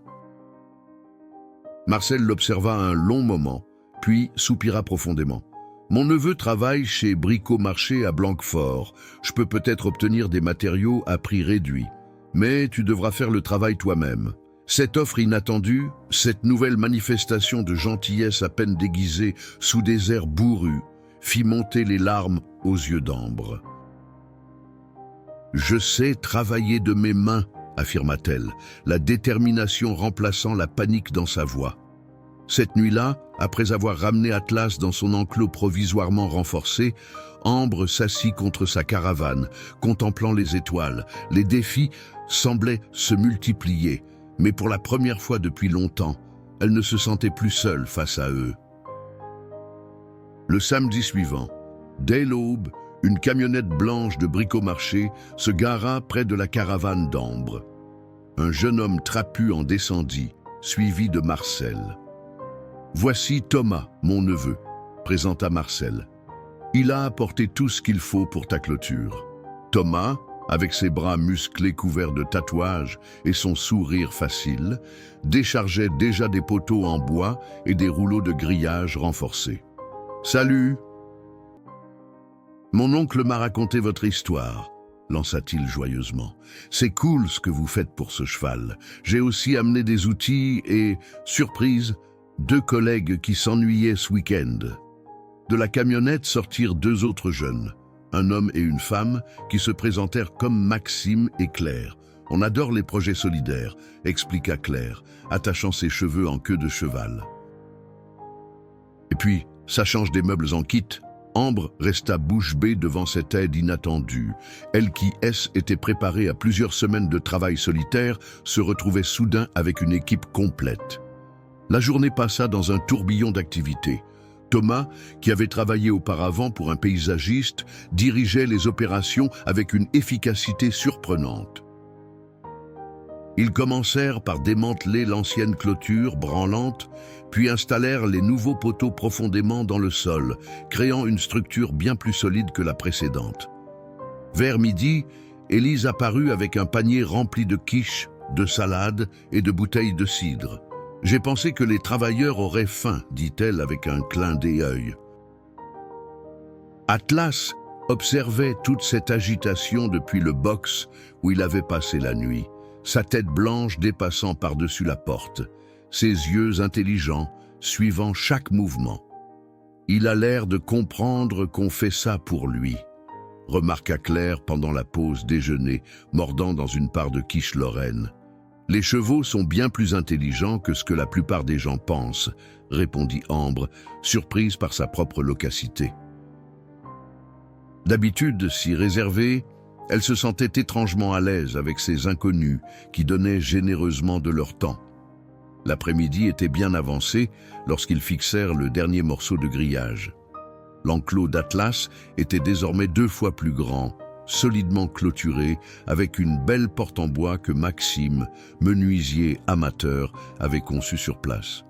Marcel l'observa un long moment, puis soupira profondément. « Mon neveu travaille chez Bricomarché à Blanquefort. Je peux peut-être obtenir des matériaux à prix réduit. Mais tu devras faire le travail toi-même. » Cette offre inattendue, cette nouvelle manifestation de gentillesse à peine déguisée sous des airs bourrus, fit monter les larmes aux yeux d'Ambre. « Je sais travailler de mes mains, » affirma-t-elle, la détermination remplaçant la panique dans sa voix. Cette nuit-là, après avoir ramené Atlas dans son enclos provisoirement renforcé, Ambre s'assit contre sa caravane, contemplant les étoiles. Les défis semblaient se multiplier, mais pour la première fois depuis longtemps, elle ne se sentait plus seule face à eux. Le samedi suivant, dès l'aube, une camionnette blanche de Bricomarché se gara près de la caravane d'Ambre. Un jeune homme trapu en descendit, suivi de Marcel. « Voici Thomas, mon neveu », présenta Marcel. « Il a apporté tout ce qu'il faut pour ta clôture. » Thomas, avec ses bras musclés couverts de tatouages et son sourire facile, déchargeait déjà des poteaux en bois et des rouleaux de grillage renforcés. « Salut !»« Mon oncle m'a raconté votre histoire, » lança-t-il joyeusement. « C'est cool ce que vous faites pour ce cheval. J'ai aussi amené des outils et, surprise, 2 collègues qui s'ennuyaient ce week-end. » De la camionnette sortirent 2 autres jeunes, un homme et une femme, qui se présentèrent comme Maxime et Claire. « On adore les projets solidaires », expliqua Claire, attachant ses cheveux en queue de cheval. « Et puis, ça change des meubles en kit. » Ambre resta bouche bée devant cette aide inattendue. Elle qui était préparée à plusieurs semaines de travail solitaire, se retrouvait soudain avec une équipe complète. La journée passa dans un tourbillon d'activités. Thomas, qui avait travaillé auparavant pour un paysagiste, dirigeait les opérations avec une efficacité surprenante. Ils commencèrent par démanteler l'ancienne clôture branlante, puis installèrent les nouveaux poteaux profondément dans le sol, créant une structure bien plus solide que la précédente. Vers midi, Élise apparut avec un panier rempli de quiches, de salades et de bouteilles de cidre. « J'ai pensé que les travailleurs auraient faim, » dit-elle avec un clin d'œil. Atlas observait toute cette agitation depuis le box où il avait passé la nuit, sa tête blanche dépassant par-dessus la porte, ses yeux intelligents suivant chaque mouvement. « Il a l'air de comprendre qu'on fait ça pour lui », remarqua Claire pendant la pause déjeuner, mordant dans une part de quiche lorraine. « Les chevaux sont bien plus intelligents que ce que la plupart des gens pensent, » répondit Ambre, surprise par sa propre loquacité. D'habitude si réservée, elle se sentait étrangement à l'aise avec ces inconnus qui donnaient généreusement de leur temps. L'après-midi était bien avancé lorsqu'ils fixèrent le dernier morceau de grillage. L'enclos d'Atlas était désormais 2 fois plus grand, solidement clôturé, avec une belle porte en bois que Maxime, menuisier amateur, avait conçue sur place.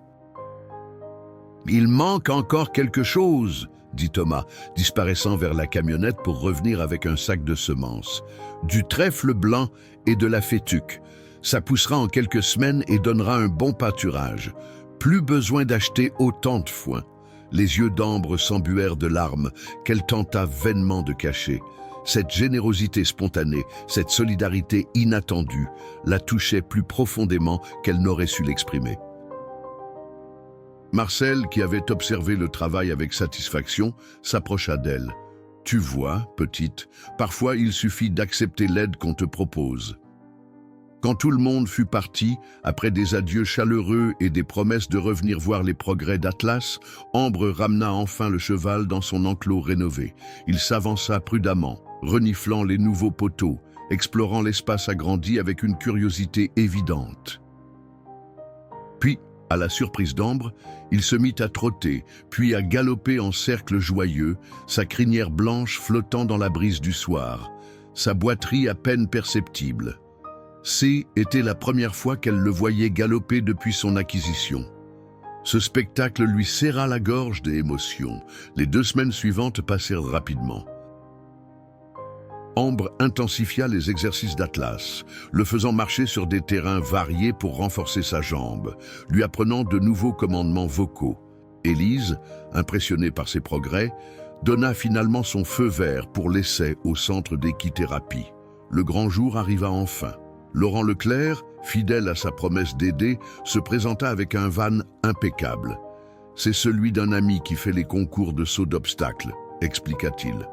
« Il manque encore quelque chose !» dit Thomas, disparaissant vers la camionnette pour revenir avec un sac de semences. « Du trèfle blanc et de la fétuque. Ça poussera en quelques semaines et donnera un bon pâturage. Plus besoin d'acheter autant de foin. » Les yeux d'Ambre s'embuèrent de larmes qu'elle tenta vainement de cacher. Cette générosité spontanée, cette solidarité inattendue, la touchait plus profondément qu'elle n'aurait su l'exprimer. Marcel, qui avait observé le travail avec satisfaction, s'approcha d'elle. « Tu vois, petite, parfois il suffit d'accepter l'aide qu'on te propose. » Quand tout le monde fut parti, après des adieux chaleureux et des promesses de revenir voir les progrès d'Atlas, Ambre ramena enfin le cheval dans son enclos rénové. Il s'avança prudemment, reniflant les nouveaux poteaux, explorant l'espace agrandi avec une curiosité évidente. Puis, à la surprise d'Ambre, il se mit à trotter, puis à galoper en cercle joyeux, sa crinière blanche flottant dans la brise du soir, sa boiterie à peine perceptible. Était la première fois qu'elle le voyait galoper depuis son acquisition. Ce spectacle lui serra la gorge d'émotions. Les 2 semaines suivantes passèrent rapidement. Ambre intensifia les exercices d'Atlas, le faisant marcher sur des terrains variés pour renforcer sa jambe, lui apprenant de nouveaux commandements vocaux. Élise, impressionnée par ses progrès, donna finalement son feu vert pour l'essai au centre d'équithérapie. Le grand jour arriva enfin. Laurent Leclerc, fidèle à sa promesse d'aider, se présenta avec un van impeccable. « C'est celui d'un ami qui fait les concours de saut d'obstacles », expliqua-t-il.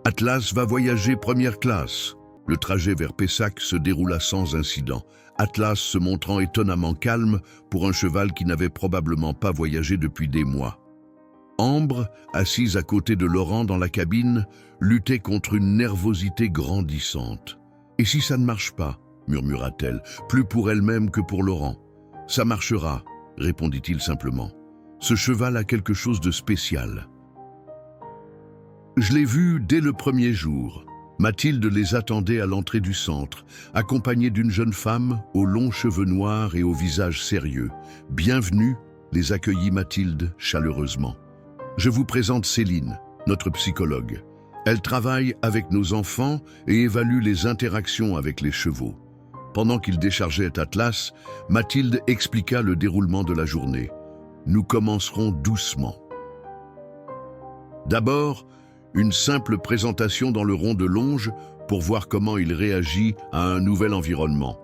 Atlas va voyager première classe. Le trajet vers Pessac se déroula sans incident, Atlas se montrant étonnamment calme pour un cheval qui n'avait probablement pas voyagé depuis des mois. Ambre, assise à côté de Laurent dans la cabine, luttait contre une nervosité grandissante. « Et si ça ne marche pas ?» murmura-t-elle, plus pour elle-même que pour Laurent. « Ça marchera », répondit-il simplement. « Ce cheval a quelque chose de spécial. » Je l'ai vu dès le premier jour. Mathilde les attendait à l'entrée du centre, accompagnée d'une jeune femme aux longs cheveux noirs et au visage sérieux. « Bienvenue », les accueillit Mathilde chaleureusement. « Je vous présente Céline, notre psychologue. Elle travaille avec nos enfants et évalue les interactions avec les chevaux. » Pendant qu'il déchargeait Atlas, Mathilde expliqua le déroulement de la journée. « Nous commencerons doucement. D'abord, une simple présentation dans le rond de longe pour voir comment il réagit à un nouvel environnement.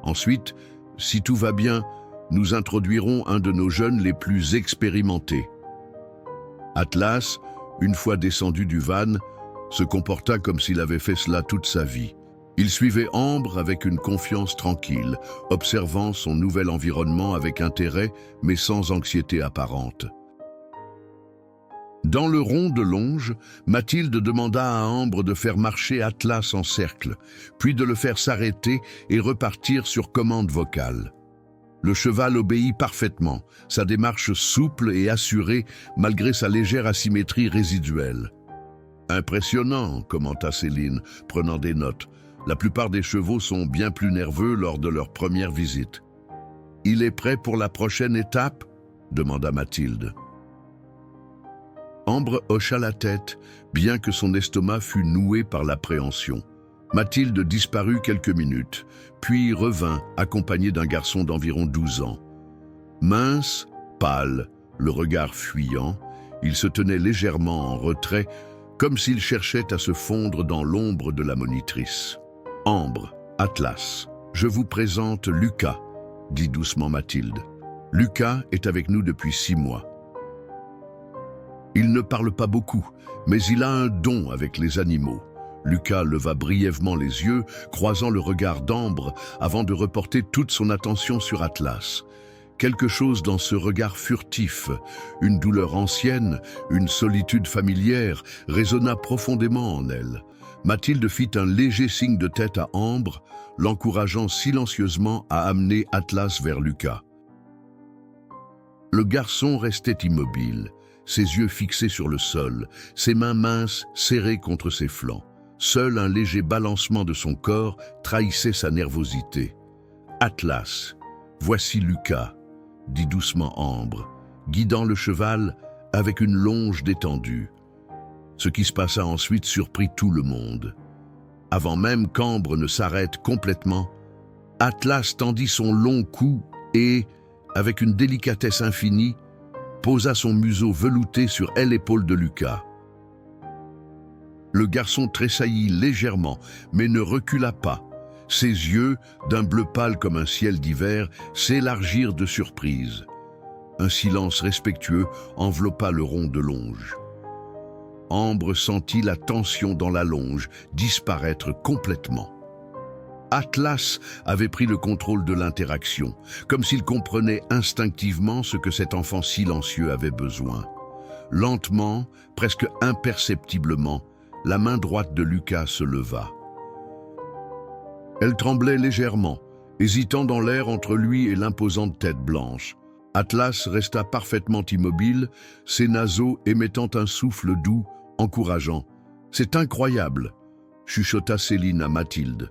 Ensuite, si tout va bien, nous introduirons un de nos jeunes les plus expérimentés. » Atlas, une fois descendu du van, se comporta comme s'il avait fait cela toute sa vie. Il suivait Ambre avec une confiance tranquille, observant son nouvel environnement avec intérêt, mais sans anxiété apparente. Dans le rond de longe, Mathilde demanda à Ambre de faire marcher Atlas en cercle, puis de le faire s'arrêter et repartir sur commande vocale. Le cheval obéit parfaitement, sa démarche souple et assurée malgré sa légère asymétrie résiduelle. « Impressionnant », commenta Céline, prenant des notes. « La plupart des chevaux sont bien plus nerveux lors de leur première visite. »« Il est prêt pour la prochaine étape ?» demanda Mathilde. Ambre hocha la tête, bien que son estomac fût noué par l'appréhension. Mathilde disparut quelques minutes, puis revint, accompagnée d'un garçon d'environ 12 ans. Mince, pâle, le regard fuyant, il se tenait légèrement en retrait, comme s'il cherchait à se fondre dans l'ombre de la monitrice. « Ambre, Atlas, je vous présente Lucas », dit doucement Mathilde. « Lucas est avec nous depuis 6 mois. Il ne parle pas beaucoup, mais il a un don avec les animaux. » Lucas leva brièvement les yeux, croisant le regard d'Ambre avant de reporter toute son attention sur Atlas. Quelque chose dans ce regard furtif, une douleur ancienne, une solitude familière, résonna profondément en elle. Mathilde fit un léger signe de tête à Ambre, l'encourageant silencieusement à amener Atlas vers Lucas. Le garçon restait immobile, ses yeux fixés sur le sol, ses mains minces serrées contre ses flancs. Seul un léger balancement de son corps trahissait sa nervosité. « Atlas, voici Lucas », dit doucement Ambre, guidant le cheval avec une longe détendue. Ce qui se passa ensuite surprit tout le monde. Avant même qu'Ambre ne s'arrête complètement, Atlas tendit son long cou et, avec une délicatesse infinie, posa son museau velouté sur l'épaule de Lucas. Le garçon tressaillit légèrement, mais ne recula pas. Ses yeux, d'un bleu pâle comme un ciel d'hiver, s'élargirent de surprise. Un silence respectueux enveloppa le rond de longe. Ambre sentit la tension dans la longe disparaître complètement. Atlas avait pris le contrôle de l'interaction, comme s'il comprenait instinctivement ce que cet enfant silencieux avait besoin. Lentement, presque imperceptiblement, la main droite de Lucas se leva. Elle tremblait légèrement, hésitant dans l'air entre lui et l'imposante tête blanche. Atlas resta parfaitement immobile, ses naseaux émettant un souffle doux, encourageant. « C'est incroyable !» chuchota Céline à Mathilde.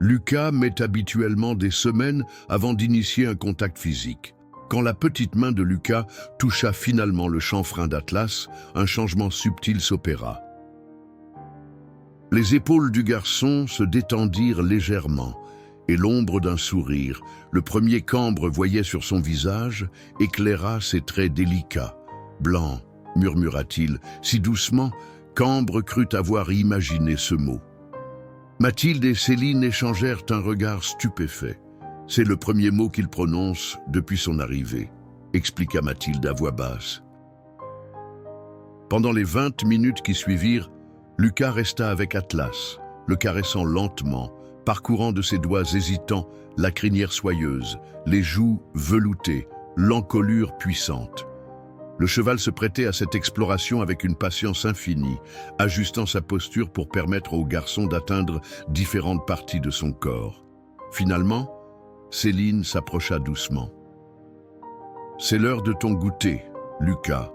Lucas met habituellement des semaines avant d'initier un contact physique. Quand la petite main de Lucas toucha finalement le chanfrein d'Atlas, un changement subtil s'opéra. Les épaules du garçon se détendirent légèrement, et l'ombre d'un sourire, le premier qu'Ambre voyait sur son visage, éclaira ses traits délicats. « Blanc », murmura-t-il, si doucement qu'Ambre crut avoir imaginé ce mot. Mathilde et Céline échangèrent un regard stupéfait. « C'est le premier mot qu'il prononce depuis son arrivée », expliqua Mathilde à voix basse. Pendant les 20 minutes qui suivirent, Lucas resta avec Atlas, le caressant lentement, parcourant de ses doigts hésitants la crinière soyeuse, les joues veloutées, l'encolure puissante. Le cheval se prêtait à cette exploration avec une patience infinie, ajustant sa posture pour permettre au garçon d'atteindre différentes parties de son corps. Finalement, Céline s'approcha doucement. « C'est l'heure de ton goûter, Lucas.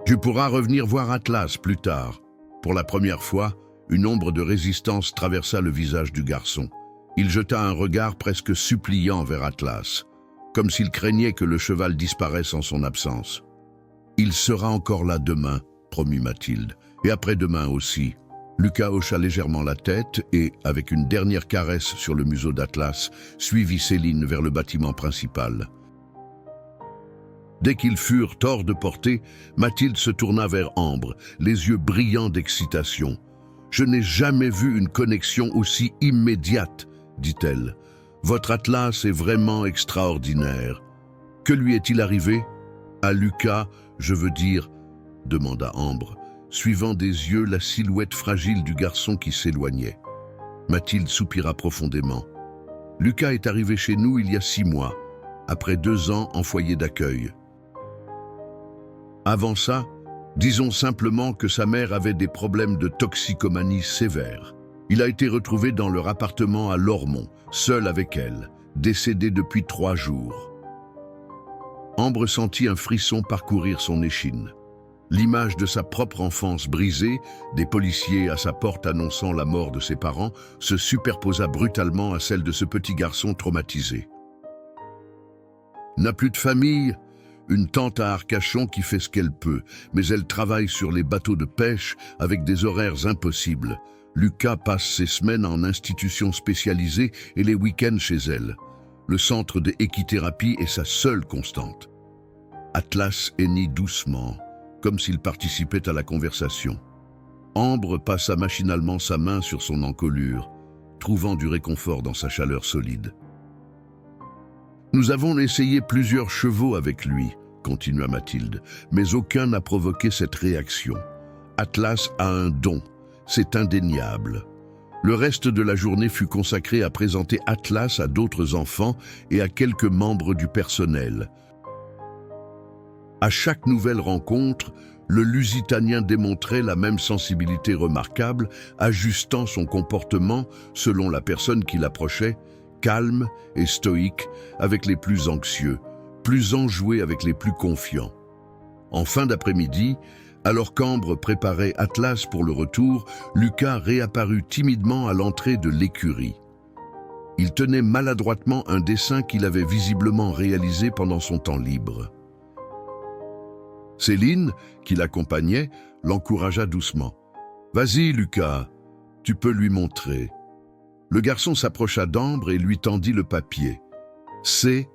Tu pourras revenir voir Atlas plus tard. » Pour la première fois, une ombre de résistance traversa le visage du garçon. Il jeta un regard presque suppliant vers Atlas, comme s'il craignait que le cheval disparaisse en son absence. « Il sera encore là demain, » promit Mathilde, « et après-demain aussi. » Lucas hocha légèrement la tête et, avec une dernière caresse sur le museau d'Atlas, suivit Céline vers le bâtiment principal. Dès qu'ils furent hors de portée, Mathilde se tourna vers Ambre, les yeux brillants d'excitation. « Je n'ai jamais vu une connexion aussi immédiate, » dit-elle. « Votre Atlas est vraiment extraordinaire. Que lui est-il arrivé? »« À Lucas, je veux dire, » demanda Ambre, suivant des yeux la silhouette fragile du garçon qui s'éloignait. Mathilde soupira profondément. « Lucas est arrivé chez nous il y a 6 mois, après 2 ans en foyer d'accueil. Avant ça, disons simplement que sa mère avait des problèmes de toxicomanie sévères. Il a été retrouvé dans leur appartement à Lormont, seul avec elle, décédé depuis 3 jours. » Ambre sentit un frisson parcourir son échine. L'image de sa propre enfance brisée, des policiers à sa porte annonçant la mort de ses parents, se superposa brutalement à celle de ce petit garçon traumatisé. « N'a plus de famille ? Une tante à Arcachon qui fait ce qu'elle peut, mais elle travaille sur les bateaux de pêche avec des horaires impossibles. Lucas passe ses semaines en institution spécialisée et les week-ends chez elle. Le centre de équithérapie est sa seule constante. » Atlas hennit doucement, comme s'il participait à la conversation. Ambre passa machinalement sa main sur son encolure, trouvant du réconfort dans sa chaleur solide. « Nous avons essayé plusieurs chevaux avec lui, » continua Mathilde, « mais aucun n'a provoqué cette réaction. Atlas a un don, c'est indéniable. » Le reste de la journée fut consacré à présenter Atlas à d'autres enfants et à quelques membres du personnel. À chaque nouvelle rencontre, le Lusitanien démontrait la même sensibilité remarquable, ajustant son comportement selon la personne qui l'approchait, calme et stoïque avec les plus anxieux, plus enjoué avec les plus confiants. En fin d'après-midi, alors qu'Ambre préparait Atlas pour le retour, Lucas réapparut timidement à l'entrée de l'écurie. Il tenait maladroitement un dessin qu'il avait visiblement réalisé pendant son temps libre. Céline, qui l'accompagnait, l'encouragea doucement. « Vas-y, Lucas, tu peux lui montrer. » Le garçon s'approcha d'Ambre et lui tendit le papier. C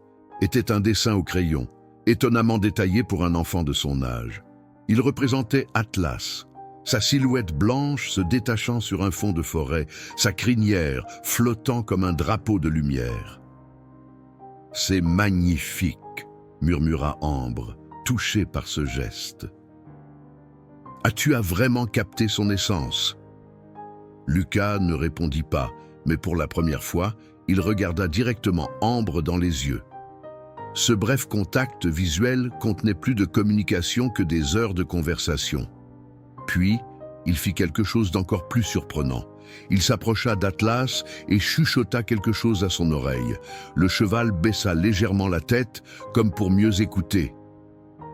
était un dessin au crayon, étonnamment détaillé pour un enfant de son âge. Il représentait Atlas, sa silhouette blanche se détachant sur un fond de forêt, sa crinière flottant comme un drapeau de lumière. « C'est magnifique !» murmura Ambre, touchée par ce geste. « Tu as vraiment capté son essence ?» Lucas ne répondit pas, mais pour la première fois, il regarda directement Ambre dans les yeux. Ce bref contact visuel contenait plus de communication que des heures de conversation. Puis, il fit quelque chose d'encore plus surprenant. Il s'approcha d'Atlas et chuchota quelque chose à son oreille. Le cheval baissa légèrement la tête, comme pour mieux écouter.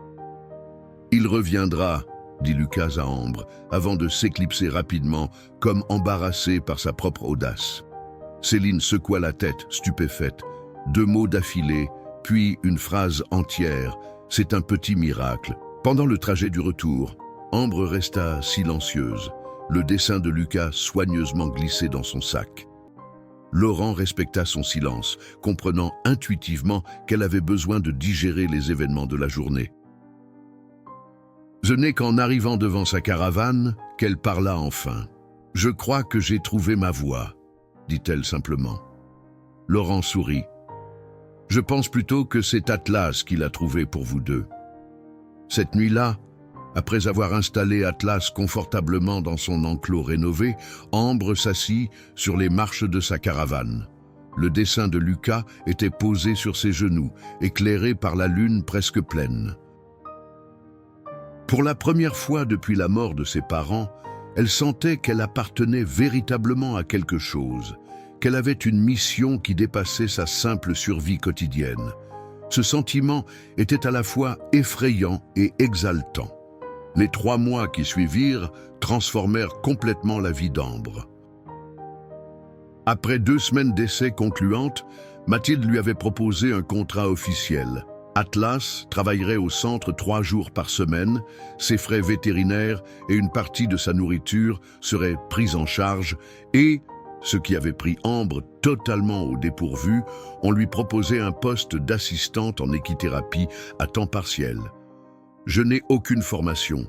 « Il reviendra », dit Lucas à Ambre, avant de s'éclipser rapidement, comme embarrassé par sa propre audace. Céline secoua la tête, stupéfaite. 2 mots d'affilée, puis une phrase entière. C'est un petit miracle. Pendant le trajet du retour, Ambre resta silencieuse, le dessin de Lucas soigneusement glissé dans son sac. Laurent respecta son silence, comprenant intuitivement qu'elle avait besoin de digérer les événements de la journée. Ce n'est qu'en arrivant devant sa caravane qu'elle parla enfin. « Je crois que j'ai trouvé ma voie », dit-elle simplement. Laurent sourit. « Je pense plutôt que c'est Atlas qui l'a trouvé pour vous deux. » Cette nuit-là, après avoir installé Atlas confortablement dans son enclos rénové, Ambre s'assit sur les marches de sa caravane. Le dessin de Lucas était posé sur ses genoux, éclairé par la lune presque pleine. Pour la première fois depuis la mort de ses parents, elle sentait qu'elle appartenait véritablement à quelque chose, qu'elle avait une mission qui dépassait sa simple survie quotidienne. Ce sentiment était à la fois effrayant et exaltant. Les 3 mois qui suivirent transformèrent complètement la vie d'Ambre. Après 2 semaines d'essais concluantes, Mathilde lui avait proposé un contrat officiel. Atlas travaillerait au centre 3 jours par semaine, ses frais vétérinaires et une partie de sa nourriture seraient pris en charge et, ce qui avait pris Ambre totalement au dépourvu, on lui proposait un poste d'assistante en équithérapie à temps partiel. « Je n'ai aucune formation »,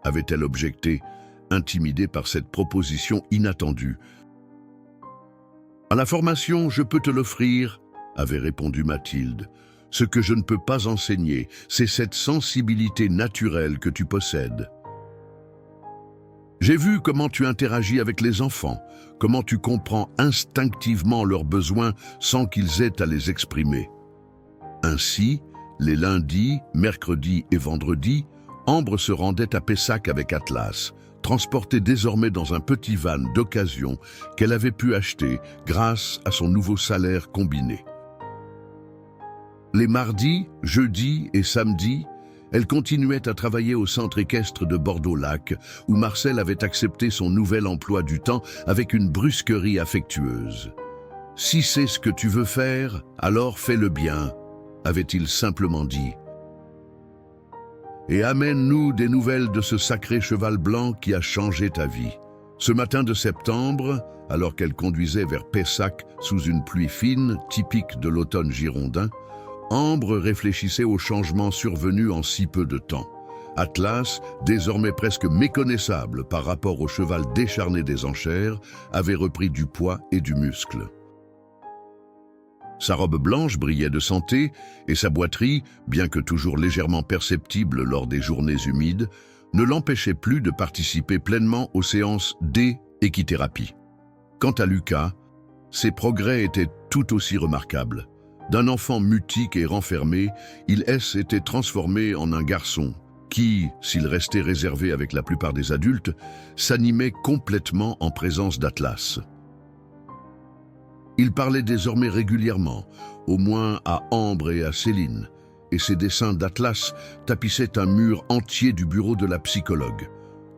avait-elle objecté, intimidée par cette proposition inattendue. « À la formation, je peux te l'offrir », avait répondu Mathilde. « Ce que je ne peux pas enseigner, c'est cette sensibilité naturelle que tu possèdes. J'ai vu comment tu interagis avec les enfants, comment tu comprends instinctivement leurs besoins sans qu'ils aient à les exprimer. » Ainsi, les lundis, mercredis et vendredis, Ambre se rendait à Pessac avec Atlas, transportée désormais dans un petit van d'occasion qu'elle avait pu acheter grâce à son nouveau salaire combiné. Les mardis, jeudis et samedis, elle continuait à travailler au centre équestre de Bordeaux-Lac, où Marcel avait accepté son nouvel emploi du temps avec une brusquerie affectueuse. « Si c'est ce que tu veux faire, alors fais-le bien », avait-il simplement dit. « Et amène-nous des nouvelles de ce sacré cheval blanc qui a changé ta vie. » Ce matin de septembre, alors qu'elle conduisait vers Pessac sous une pluie fine, typique de l'automne girondin, Ambre réfléchissait aux changements survenus en si peu de temps. Atlas, désormais presque méconnaissable par rapport au cheval décharné des enchères, avait repris du poids et du muscle. Sa robe blanche brillait de santé et sa boiterie, bien que toujours légèrement perceptible lors des journées humides, ne l'empêchait plus de participer pleinement aux séances d'équithérapie. Quant à Lucas, ses progrès étaient tout aussi remarquables. D'un enfant mutique et renfermé, il s'était transformé en un garçon qui, s'il restait réservé avec la plupart des adultes, s'animait complètement en présence d'Atlas. Il parlait désormais régulièrement, au moins à Ambre et à Céline, et ses dessins d'Atlas tapissaient un mur entier du bureau de la psychologue.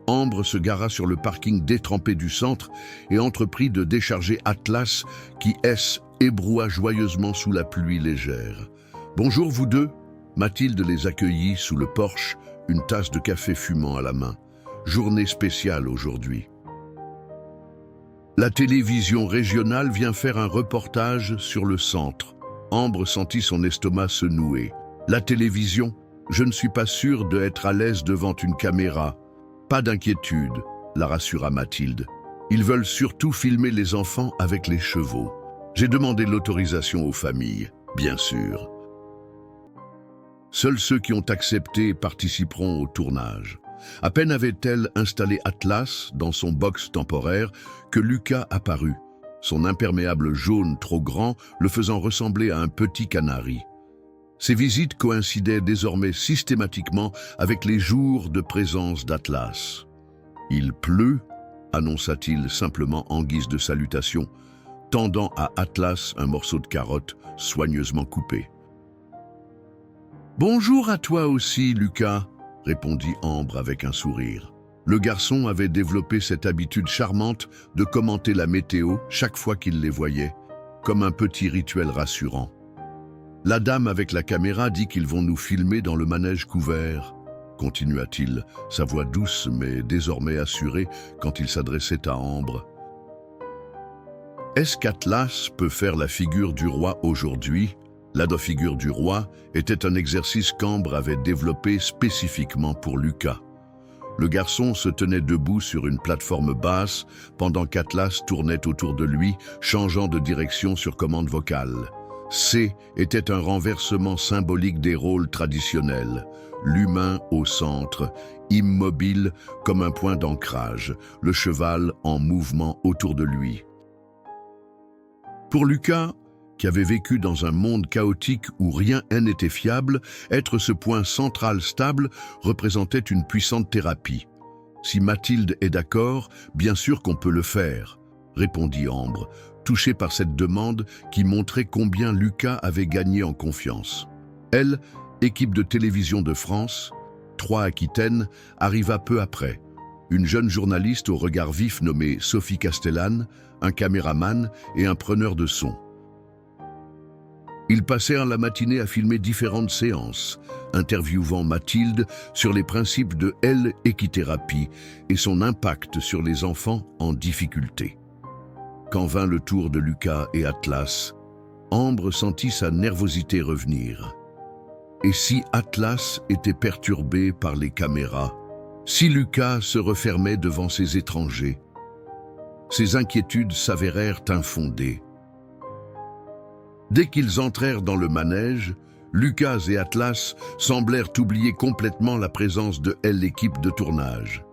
Ambre se gara sur le parking détrempé du centre et entreprit de décharger Atlas qui ébroua joyeusement sous la pluie légère. « Bonjour vous deux !» Mathilde les accueillit sous le porche, une tasse de café fumant à la main. Journée spéciale aujourd'hui. La télévision régionale vient faire un reportage sur le centre. Ambre sentit son estomac se nouer. La télévision, je ne suis pas sûre d'être à l'aise devant une caméra. Pas d'inquiétude, la rassura Mathilde. Ils veulent surtout filmer les enfants avec les chevaux. J'ai demandé l'autorisation aux familles, bien sûr. Seuls ceux qui ont accepté participeront au tournage. À peine avait-elle installé Atlas dans son box temporaire que Lucas apparut, son imperméable jaune trop grand le faisant ressembler à un petit canari. Ces visites coïncidaient désormais systématiquement avec les jours de présence d'Atlas. « Il pleut », annonça-t-il simplement en guise de salutation, tendant à Atlas un morceau de carotte soigneusement coupé. « Bonjour à toi aussi, Lucas », répondit Ambre avec un sourire. Le garçon avait développé cette habitude charmante de commenter la météo chaque fois qu'il les voyait, comme un petit rituel rassurant. La dame avec la caméra dit qu'ils vont nous filmer dans le manège couvert. continua-t-il, sa voix douce mais désormais assurée quand il s'adressait à Ambre. Est-ce qu'Atlas peut faire la figure du roi aujourd'hui? La figure du roi était un exercice qu'Ambre avait développé spécifiquement pour Lucas. Le garçon se tenait debout sur une plateforme basse pendant qu'Atlas tournait autour de lui, changeant de direction sur commande vocale. C était un renversement symbolique des rôles traditionnels. L'humain au centre, immobile comme un point d'ancrage, le cheval en mouvement autour de lui. Pour Lucas, qui avait vécu dans un monde chaotique où rien n'était fiable, être ce point central stable représentait une puissante thérapie. « Si Mathilde est d'accord, bien sûr qu'on peut le faire », répondit Ambre, touchée par cette demande qui montrait combien Lucas avait gagné en confiance. Elle, équipe de télévision de France, 3 Aquitaine, arriva peu après. Une jeune journaliste au regard vif nommée Sophie Castellane, un caméraman et un preneur de son. Ils passèrent la matinée à filmer différentes séances, interviewant Mathilde sur les principes de l'équithérapie et son impact sur les enfants en difficulté. Quand vint le tour de Lucas et Atlas, Ambre sentit sa nervosité revenir. Et si Atlas était perturbé par les caméras? Si Lucas se refermait devant ces étrangers? Ses inquiétudes s'avérèrent infondées. Dès qu'ils entrèrent dans le manège, Lucas et Atlas semblèrent oublier complètement la présence de l'équipe de tournage.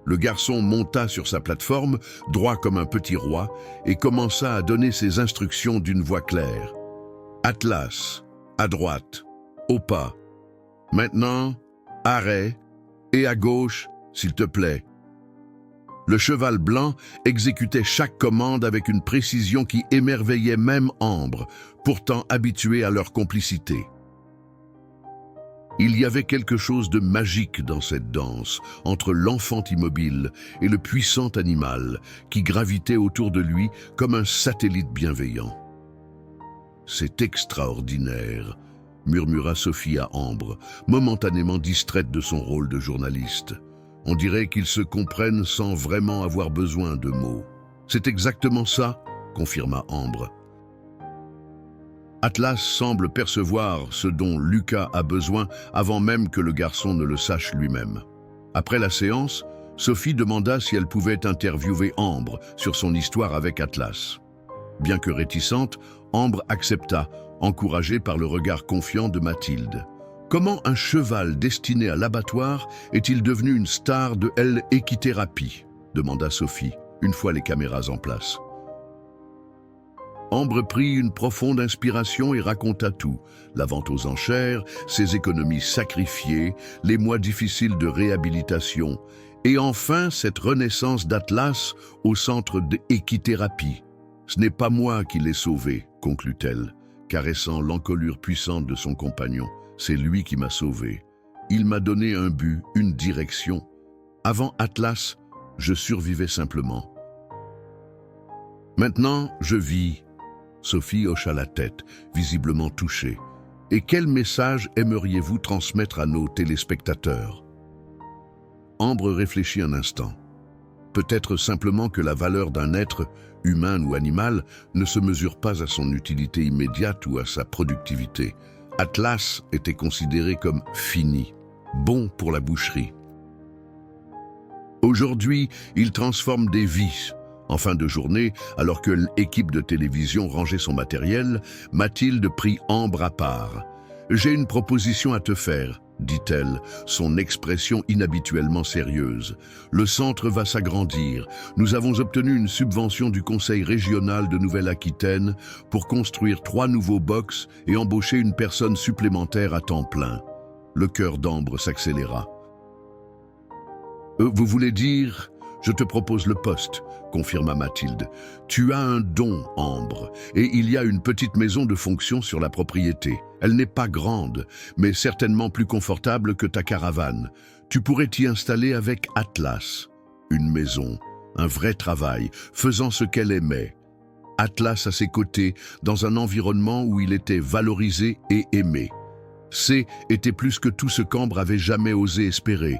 Le garçon monta sur sa plateforme, droit comme un petit roi, et commença à donner ses instructions d'une voix claire. « Atlas, à droite, au pas. Maintenant, arrêt, et à gauche, s'il te plaît. » Le cheval blanc exécutait chaque commande avec une précision qui émerveillait même Ambre, pourtant habituée à leur complicité. Il y avait quelque chose de magique dans cette danse, entre l'enfant immobile et le puissant animal qui gravitait autour de lui comme un satellite bienveillant. « C'est extraordinaire », murmura Sophie à Ambre, momentanément distraite de son rôle de journaliste. On dirait qu'ils se comprennent sans vraiment avoir besoin de mots. « C'est exactement ça », confirma Ambre. Atlas semble percevoir ce dont Lucas a besoin avant même que le garçon ne le sache lui-même. Après la séance, Sophie demanda si elle pouvait interviewer Ambre sur son histoire avec Atlas. Bien que réticente, Ambre accepta, encouragée par le regard confiant de Mathilde. Comment un cheval destiné à l'abattoir est-il devenu une star de l'équithérapie? Demanda Sophie, une fois les caméras en place. Ambre prit une profonde inspiration et raconta tout. La vente aux enchères, ses économies sacrifiées, les mois difficiles de réhabilitation, et enfin cette renaissance d'Atlas au centre d'équithérapie. « Ce n'est pas moi qui l'ai sauvé », conclut-elle, caressant l'encolure puissante de son compagnon. C'est lui qui m'a sauvé. Il m'a donné un but, une direction. Avant Atlas, je survivais simplement. Maintenant, je vis. Sophie hocha la tête, visiblement touchée. Et quel message aimeriez-vous transmettre à nos téléspectateurs? Ambre réfléchit un instant. Peut-être simplement que la valeur d'un être, humain ou animal, ne se mesure pas à son utilité immédiate ou à sa productivité. Atlas était considéré comme fini, bon pour la boucherie. Aujourd'hui, il transforme des vies. En fin de journée, alors que l'équipe de télévision rangeait son matériel, Mathilde prit Ambre à part. « J'ai une proposition à te faire », dit-elle, son expression inhabituellement sérieuse. « Le centre va s'agrandir. Nous avons obtenu une subvention du Conseil régional de Nouvelle-Aquitaine pour construire 3 nouveaux box et embaucher une personne supplémentaire à temps plein. » Le cœur d'Ambre s'accéléra. « Vous voulez dire, je te propose le poste », confirma Mathilde. « Tu as un don, Ambre, et il y a une petite maison de fonction sur la propriété. Elle n'est pas grande, mais certainement plus confortable que ta caravane. Tu pourrais t'y installer avec Atlas. Une maison, un vrai travail, faisant ce qu'elle aimait. Atlas à ses côtés, dans un environnement où il était valorisé et aimé. C était plus que tout ce qu'Ambre avait jamais osé espérer.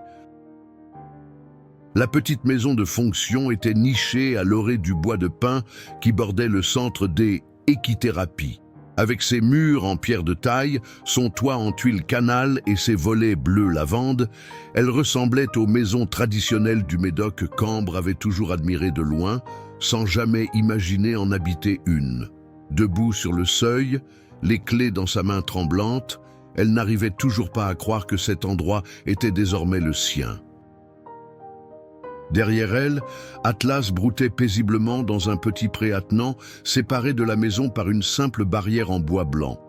La petite maison de fonction était nichée à l'orée du bois de pin qui bordait le centre des équithérapies. Avec ses murs en pierre de taille, son toit en tuiles canal et ses volets bleu lavande, elle ressemblait aux maisons traditionnelles du Médoc qu'Ambre avait toujours admirées de loin, sans jamais imaginer en habiter une. Debout sur le seuil, les clés dans sa main tremblante, elle n'arrivait toujours pas à croire que cet endroit était désormais le sien. Derrière elle, Atlas broutait paisiblement dans un petit pré attenant, séparé de la maison par une simple barrière en bois blanc.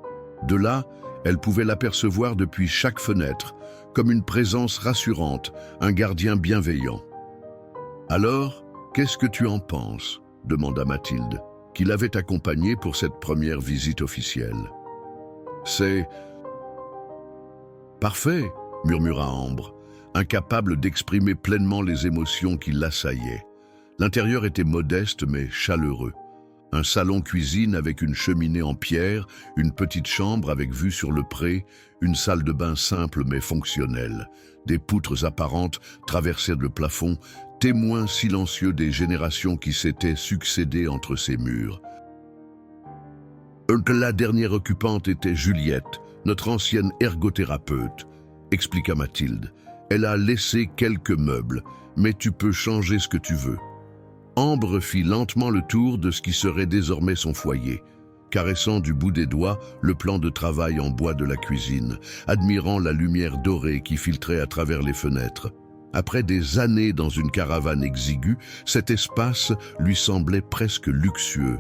De là, elle pouvait l'apercevoir depuis chaque fenêtre, comme une présence rassurante, un gardien bienveillant. « Alors, qu'est-ce que tu en penses ?» demanda Mathilde, qui l'avait accompagnée pour cette première visite officielle. « C'est... parfait !» murmura Ambre, incapable d'exprimer pleinement les émotions qui l'assaillaient. L'intérieur était modeste mais chaleureux. Un salon-cuisine avec une cheminée en pierre, une petite chambre avec vue sur le pré, une salle de bain simple mais fonctionnelle. Des poutres apparentes traversaient le plafond, témoins silencieux des générations qui s'étaient succédées entre ces murs. La dernière occupante était Juliette, notre ancienne ergothérapeute, expliqua Mathilde. Elle a laissé quelques meubles, mais tu peux changer ce que tu veux. Ambre fit lentement le tour de ce qui serait désormais son foyer, caressant du bout des doigts le plan de travail en bois de la cuisine, admirant la lumière dorée qui filtrait à travers les fenêtres. Après des années dans une caravane exiguë, cet espace lui semblait presque luxueux.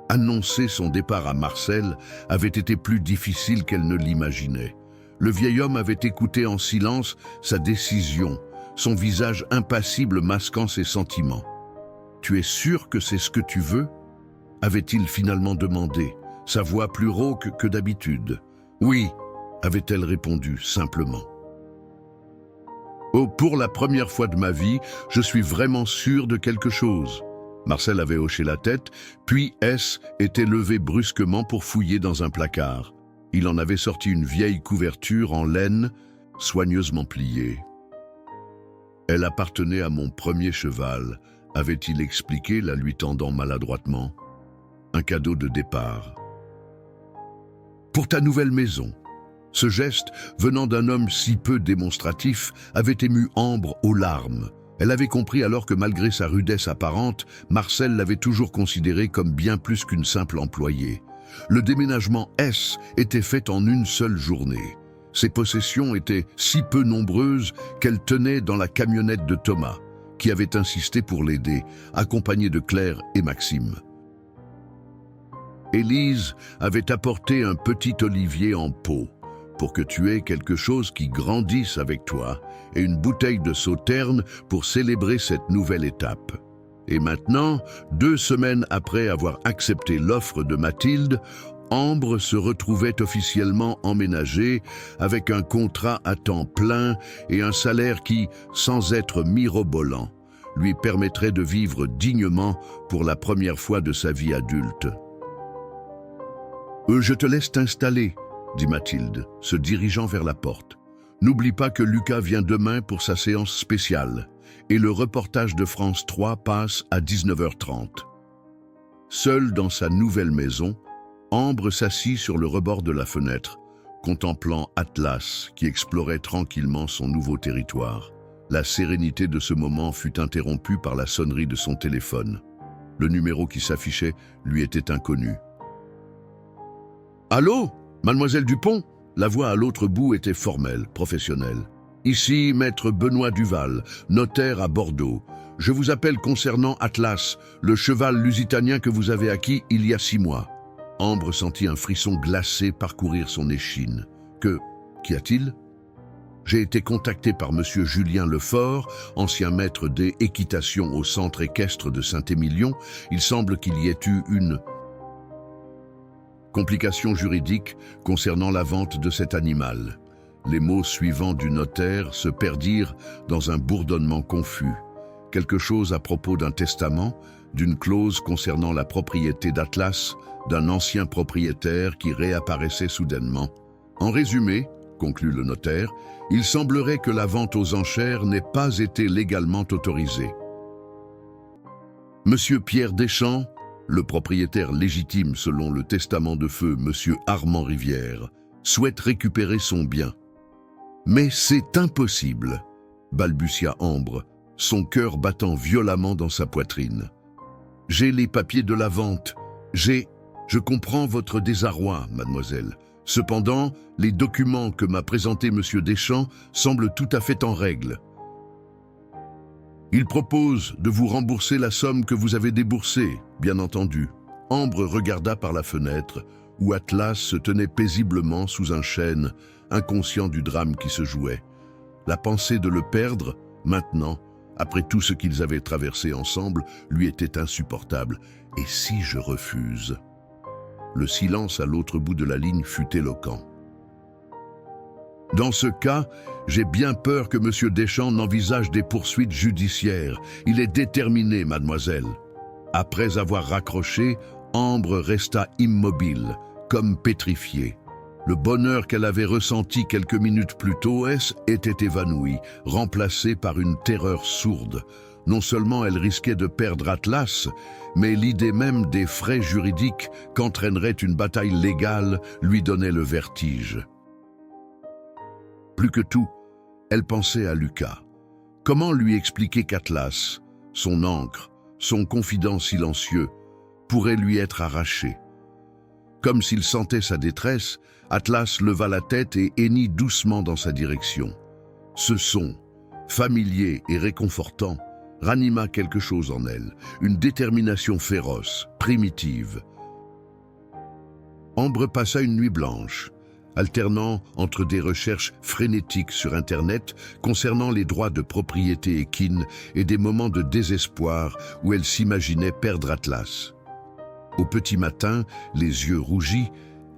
Annoncer son départ à Marcel avait été plus difficile qu'elle ne l'imaginait. Le vieil homme avait écouté en silence sa décision, son visage impassible masquant ses sentiments. « Tu es sûr que c'est ce que tu veux ?» avait-il finalement demandé, sa voix plus rauque que d'habitude. « Oui », avait-elle répondu simplement. « Oh, pour la première fois de ma vie, je suis vraiment sûr de quelque chose. » Marcel avait hoché la tête, puis S était levé brusquement pour fouiller dans un placard. Il en avait sorti une vieille couverture en laine, soigneusement pliée. « Elle appartenait à mon premier cheval », avait-il expliqué, la lui tendant maladroitement. « Un cadeau de départ. »« Pour ta nouvelle maison ». Ce geste, venant d'un homme si peu démonstratif, avait ému Ambre aux larmes. Elle avait compris alors que malgré sa rudesse apparente, Marcel l'avait toujours considéré comme bien plus qu'une simple employée. Le déménagement S était fait en une seule journée. Ses possessions étaient si peu nombreuses qu'elle tenait dans la camionnette de Thomas, qui avait insisté pour l'aider, accompagné de Claire et Maxime. Élise avait apporté un petit olivier en pot, pour que tu aies quelque chose qui grandisse avec toi, et une bouteille de sauterne pour célébrer cette nouvelle étape. Et maintenant, 2 semaines après avoir accepté l'offre de Mathilde, Ambre se retrouvait officiellement emménagée avec un contrat à temps plein et un salaire qui, sans être mirobolant, lui permettrait de vivre dignement pour la première fois de sa vie adulte. « Je te laisse t'installer », dit Mathilde, se dirigeant vers la porte. « N'oublie pas que Lucas vient demain pour sa séance spéciale. Et le reportage de France 3 passe à 19h30. Seule dans sa nouvelle maison, Ambre s'assit sur le rebord de la fenêtre, contemplant Atlas qui explorait tranquillement son nouveau territoire. La sérénité de ce moment fut interrompue par la sonnerie de son téléphone. Le numéro qui s'affichait lui était inconnu. « Allô, mademoiselle Dupont ?» La voix à l'autre bout était formelle, professionnelle. Ici, maître Benoît Duval, notaire à Bordeaux. Je vous appelle concernant Atlas, le cheval lusitanien que vous avez acquis il y a 6 mois. Ambre sentit un frisson glacé parcourir son échine. Qu'y a-t-il ? J'ai été contacté par monsieur Julien Lefort, ancien maître des équitations au centre équestre de Saint-Émilion. Il semble qu'il y ait eu une complication juridique concernant la vente de cet animal. Les mots suivants du notaire se perdirent dans un bourdonnement confus. Quelque chose à propos d'un testament, d'une clause concernant la propriété d'Atlas d'un ancien propriétaire qui réapparaissait soudainement. En résumé, conclut le notaire, il semblerait que la vente aux enchères n'ait pas été légalement autorisée. Monsieur Pierre Deschamps, le propriétaire légitime selon le testament de feu Monsieur Armand Rivière, souhaite récupérer son bien. Mais c'est impossible, balbutia Ambre, son cœur battant violemment dans sa poitrine. J'ai les papiers de la vente. Je comprends votre désarroi, mademoiselle. Cependant, les documents que m'a présentés Monsieur Deschamps semblent tout à fait en règle. Il propose de vous rembourser la somme que vous avez déboursée, bien entendu. Ambre regarda par la fenêtre, où Atlas se tenait paisiblement sous un chêne, inconscient du drame qui se jouait. La pensée de le perdre, maintenant, après tout ce qu'ils avaient traversé ensemble, lui était insupportable. Et si je refuse? Le silence à l'autre bout de la ligne fut éloquent. Dans ce cas, j'ai bien peur que M. Deschamps n'envisage des poursuites judiciaires. Il est déterminé, mademoiselle. Après avoir raccroché, Ambre resta immobile, comme pétrifiée. Le bonheur qu'elle avait ressenti quelques minutes plus tôt était évanoui, remplacé par une terreur sourde. Non seulement elle risquait de perdre Atlas, mais l'idée même des frais juridiques qu'entraînerait une bataille légale lui donnait le vertige. Plus que tout, elle pensait à Lucas. Comment lui expliquer qu'Atlas, son ancre, son confident silencieux, pourrait lui être arraché? Comme s'il sentait sa détresse, Atlas leva la tête et hennit doucement dans sa direction. Ce son, familier et réconfortant, ranima quelque chose en elle, une détermination féroce, primitive. Ambre passa une nuit blanche, alternant entre des recherches frénétiques sur Internet concernant les droits de propriété équine et des moments de désespoir où elle s'imaginait perdre Atlas. Au petit matin, les yeux rougis,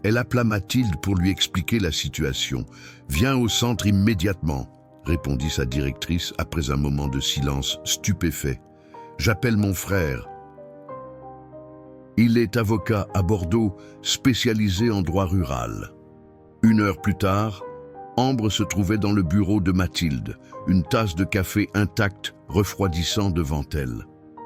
elle appela Mathilde pour lui expliquer la situation. « Viens au centre immédiatement », répondit sa directrice après un moment de silence stupéfait. « J'appelle mon frère. Il est avocat à Bordeaux, spécialisé en droit rural. » 1 heure plus tard, Ambre se trouvait dans le bureau de Mathilde, une tasse de café intacte refroidissant devant elle.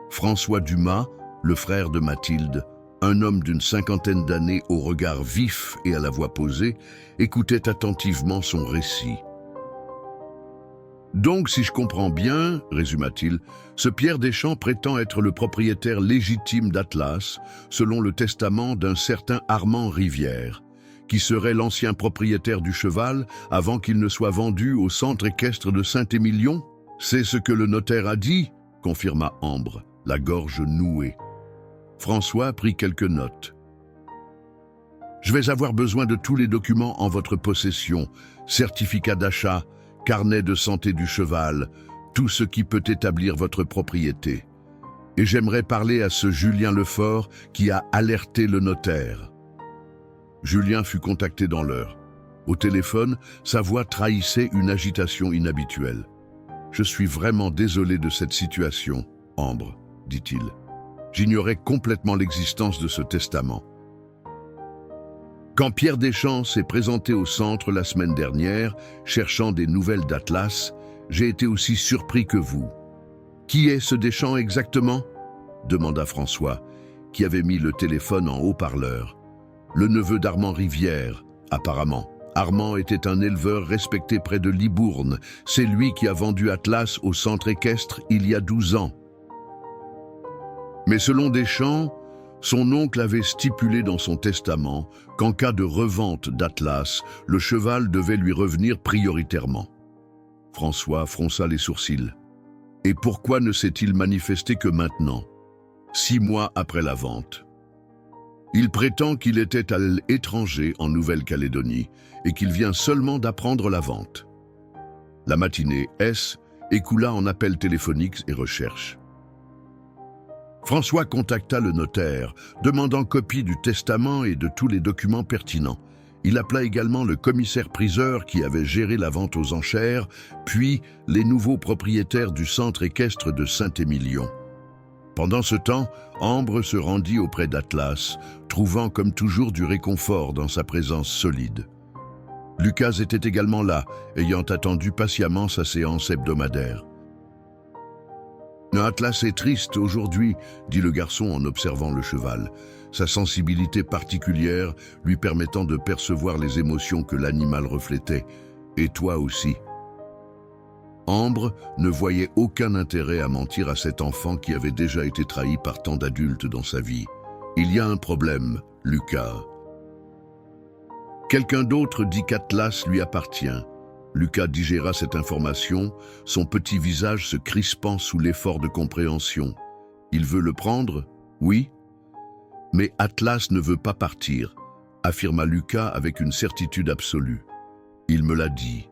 François Dumas, le frère de Mathilde, un homme d'une 50aine d'années au regard vif et à la voix posée, écoutait attentivement son récit. « Donc, si je comprends bien, résuma-t-il, ce Pierre Deschamps prétend être le propriétaire légitime d'Atlas, selon le testament d'un certain Armand Rivière, qui serait l'ancien propriétaire du cheval avant qu'il ne soit vendu au centre équestre de Saint-Émilion? C'est ce que le notaire a dit, confirma Ambre, la gorge nouée. François prit quelques notes. Je vais avoir besoin de tous les documents en votre possession, certificat d'achat, carnet de santé du cheval, tout ce qui peut établir votre propriété. Et j'aimerais parler à ce Julien Lefort qui a alerté le notaire. Julien fut contacté dans l'heure. Au téléphone, sa voix trahissait une agitation inhabituelle. « Je suis vraiment désolé de cette situation, Ambre, dit-il. J'ignorais complètement l'existence de ce testament. Quand Pierre Deschamps s'est présenté au centre la semaine dernière, cherchant des nouvelles d'Atlas, j'ai été aussi surpris que vous. Qui est ce Deschamps exactement? Demanda François, qui avait mis le téléphone en haut-parleur. Le neveu d'Armand Rivière, apparemment. Armand était un éleveur respecté près de Libourne. C'est lui qui a vendu Atlas au centre équestre il y a 12 ans. Mais selon Deschamps, son oncle avait stipulé dans son testament qu'en cas de revente d'Atlas, le cheval devait lui revenir prioritairement. François fronça les sourcils. Et pourquoi ne s'est-il manifesté que maintenant, 6 mois après la vente? Il prétend qu'il était à l'étranger en Nouvelle-Calédonie et qu'il vient seulement d'apprendre la vente. La matinée écoula en appels téléphoniques et recherches. François contacta le notaire, demandant copie du testament et de tous les documents pertinents. Il appela également le commissaire-priseur qui avait géré la vente aux enchères, puis les nouveaux propriétaires du centre équestre de Saint-Émilion. Pendant ce temps, Ambre se rendit auprès d'Atlas, trouvant comme toujours du réconfort dans sa présence solide. Lucas était également là, ayant attendu patiemment sa séance hebdomadaire. « Atlas est triste aujourd'hui, » dit le garçon en observant le cheval, sa sensibilité particulière lui permettant de percevoir les émotions que l'animal reflétait. « Et toi aussi ?» Ambre ne voyait aucun intérêt à mentir à cet enfant qui avait déjà été trahi par tant d'adultes dans sa vie. « Il y a un problème, Lucas. » Quelqu'un d'autre dit qu'Atlas lui appartient. Lucas digéra cette information, son petit visage se crispant sous l'effort de compréhension. Il veut le prendre? Oui. Mais Atlas ne veut pas partir, affirma Lucas avec une certitude absolue. Il me l'a dit.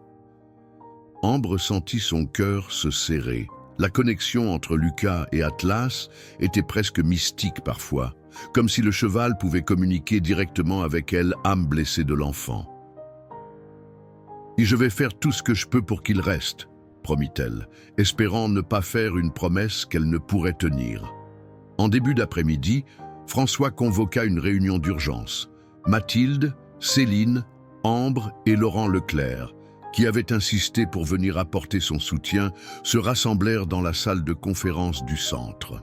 Ambre sentit son cœur se serrer. La connexion entre Lucas et Atlas était presque mystique parfois, comme si le cheval pouvait communiquer directement avec elle, âme blessée de l'enfant. « Et je vais faire tout ce que je peux pour qu'il reste », promit-elle, espérant ne pas faire une promesse qu'elle ne pourrait tenir. En début d'après-midi, François convoqua une réunion d'urgence. Mathilde, Céline, Ambre et Laurent Leclerc, qui avaient insisté pour venir apporter son soutien, se rassemblèrent dans la salle de conférence du centre.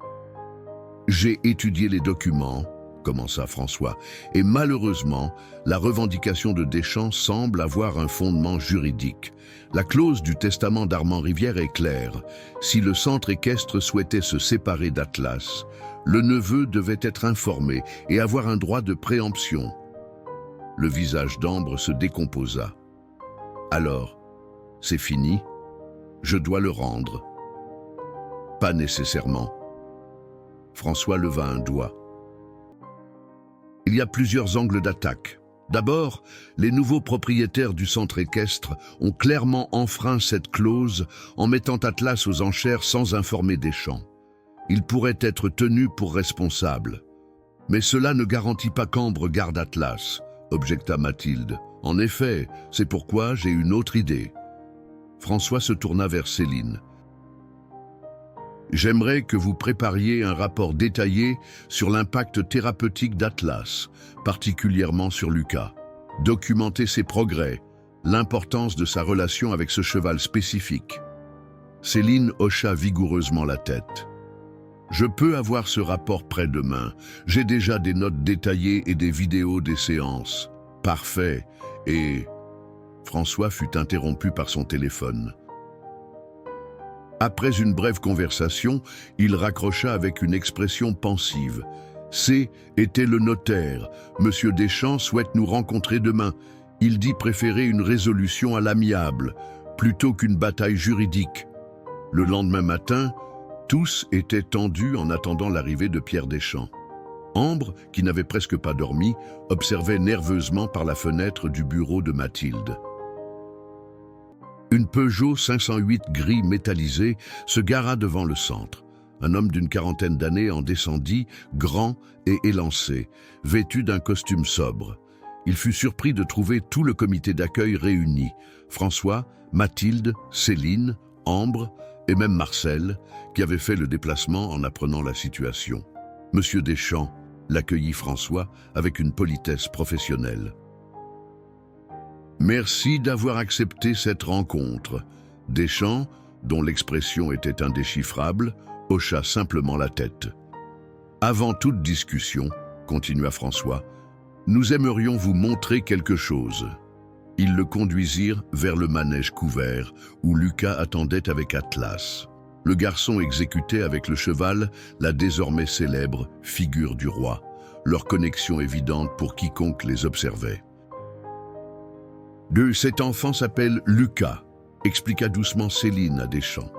« J'ai étudié les documents, » commença François, et malheureusement, la revendication de Deschamps semble avoir un fondement juridique. La clause du testament d'Armand Rivière est claire. Si le centre équestre souhaitait se séparer d'Atlas, le neveu devait être informé et avoir un droit de préemption. Le visage d'Ambre se décomposa. « Alors, c'est fini? Je dois le rendre. » « Pas nécessairement. » François leva un doigt. Il y a plusieurs angles d'attaque. D'abord, les nouveaux propriétaires du centre équestre ont clairement enfreint cette clause en mettant Atlas aux enchères sans informer Deschamps. Il pourrait être tenu pour responsable. Mais cela ne garantit pas qu'Ambre garde Atlas, objecta Mathilde. En effet, c'est pourquoi j'ai une autre idée. François se tourna vers Céline. J'aimerais que vous prépariez un rapport détaillé sur l'impact thérapeutique d'Atlas, particulièrement sur Lucas. Documentez ses progrès, l'importance de sa relation avec ce cheval spécifique. Céline hocha vigoureusement la tête. Je peux avoir ce rapport près demain. J'ai déjà des notes détaillées et des vidéos des séances. Parfait. Et... François fut interrompu par son téléphone. Après une brève conversation, il raccrocha avec une expression pensive. C était le notaire. Monsieur Deschamps souhaite nous rencontrer demain. Il dit préférer une résolution à l'amiable, plutôt qu'une bataille juridique. Le lendemain matin, tous étaient tendus en attendant l'arrivée de Pierre Deschamps. Ambre, qui n'avait presque pas dormi, observait nerveusement par la fenêtre du bureau de Mathilde. Une Peugeot 508 gris métallisé se gara devant le centre. Un homme d'une quarantaine d'années en descendit, grand et élancé, vêtu d'un costume sobre. Il fut surpris de trouver tout le comité d'accueil réuni. François, Mathilde, Céline, Ambre et même Marcel, qui avait fait le déplacement en apprenant la situation. Monsieur Deschamps l'accueillit François avec une politesse professionnelle. Merci d'avoir accepté cette rencontre. Deschamps, dont l'expression était indéchiffrable, hocha simplement la tête. Avant toute discussion, continua François, nous aimerions vous montrer quelque chose. Ils le conduisirent vers le manège couvert, où Lucas attendait avec Atlas. Le garçon exécutait avec le cheval la désormais célèbre figure du roi, leur connexion évidente pour quiconque les observait. Cet enfant s'appelle Lucas, expliqua doucement Céline à Deschamps.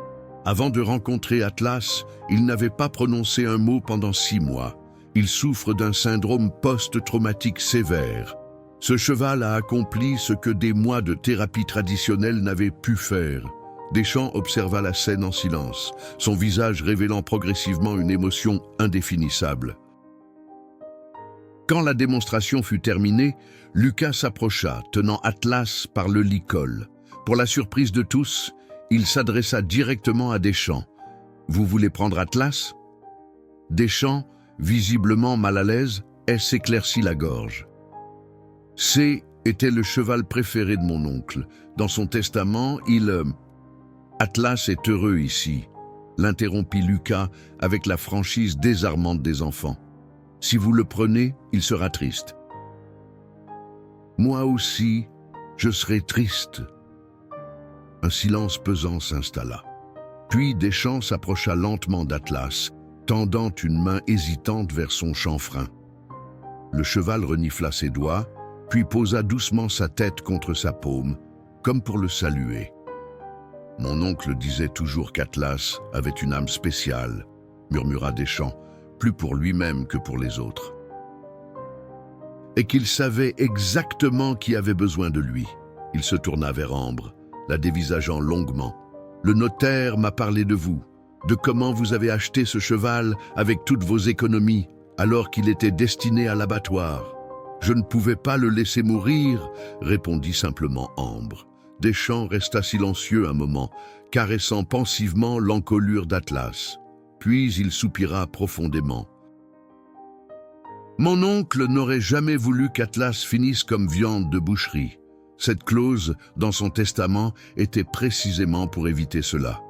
Avant de rencontrer Atlas, il n'avait pas prononcé un mot pendant 6 mois. Il souffre d'un syndrome post-traumatique sévère. Ce cheval a accompli ce que des mois de thérapie traditionnelle n'avaient pu faire. Deschamps observa la scène en silence, son visage révélant progressivement une émotion indéfinissable. Quand la démonstration fut terminée, Lucas s'approcha, tenant Atlas par le licol. Pour la surprise de tous, il s'adressa directement à Deschamps. « Vous voulez prendre Atlas ?» Deschamps, visiblement mal à l'aise, s'éclaircit la gorge. C était le cheval préféré de mon oncle. Dans son testament, Atlas est heureux ici, l'interrompit Lucas avec la franchise désarmante des enfants. Si vous le prenez, il sera triste. Moi aussi, je serai triste. Un silence pesant s'installa. Puis Deschamps s'approcha lentement d'Atlas, tendant une main hésitante vers son chanfrein. Le cheval renifla ses doigts, puis posa doucement sa tête contre sa paume, comme pour le saluer. Mon oncle disait toujours qu'Atlas avait une âme spéciale, murmura Deschamps, plus pour lui-même que pour les autres. Et qu'il savait exactement qui avait besoin de lui. Il se tourna vers Ambre, la dévisageant longuement. Le notaire m'a parlé de vous, de comment vous avez acheté ce cheval avec toutes vos économies, alors qu'il était destiné à l'abattoir. Je ne pouvais pas le laisser mourir, répondit simplement Ambre. Deschamps resta silencieux un moment, caressant pensivement l'encolure d'Atlas. Puis il soupira profondément. Mon oncle n'aurait jamais voulu qu'Atlas finisse comme viande de boucherie. Cette clause, dans son testament, était précisément pour éviter cela.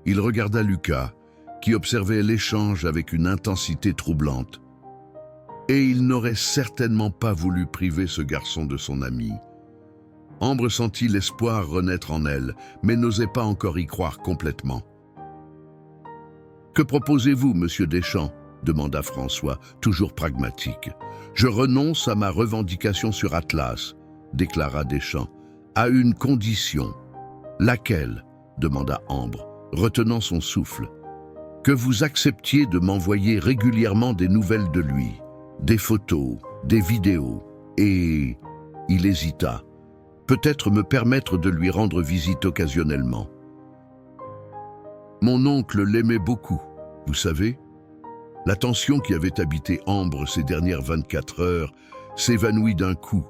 Il regarda Lucas, qui observait l'échange avec une intensité troublante. Et il n'aurait certainement pas voulu priver ce garçon de son ami. Ambre sentit l'espoir renaître en elle, mais n'osait pas encore y croire complètement. « Que proposez-vous, monsieur Deschamps ?» demanda François, toujours pragmatique. « Je renonce à ma revendication sur Atlas, » déclara Deschamps, « à une condition. »« Laquelle ?» demanda Ambre, retenant son souffle. « Que vous acceptiez de m'envoyer régulièrement des nouvelles de lui, des photos, des vidéos, et... » il hésita. « Peut-être me permettre de lui rendre visite occasionnellement. » Mon oncle l'aimait beaucoup, vous savez. La tension qui avait habité Ambre ces dernières 24 heures s'évanouit d'un coup,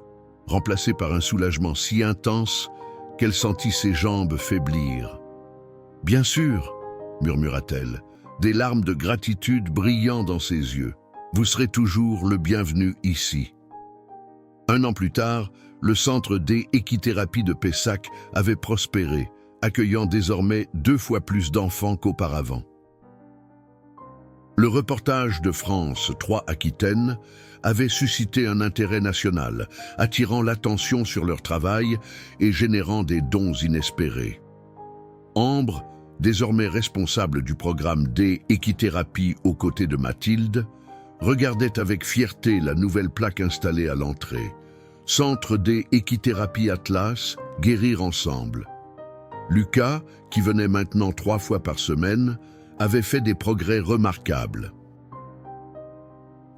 remplacée par un soulagement si intense qu'elle sentit ses jambes faiblir. « Bien sûr, » murmura-t-elle, des larmes de gratitude brillant dans ses yeux. « Vous serez toujours le bienvenu ici. » Un an plus tard, le centre d'équithérapie de Pessac avait prospéré, accueillant désormais 2 fois plus d'enfants qu'auparavant. Le reportage de France 3 Aquitaine avait suscité un intérêt national, attirant l'attention sur leur travail et générant des dons inespérés. Ambre, désormais responsable du programme d'équithérapie aux côtés de Mathilde, regardait avec fierté la nouvelle plaque installée à l'entrée. Centre d'équithérapie Atlas, guérir ensemble. Lucas, qui venait maintenant 3 fois par semaine, avait fait des progrès remarquables.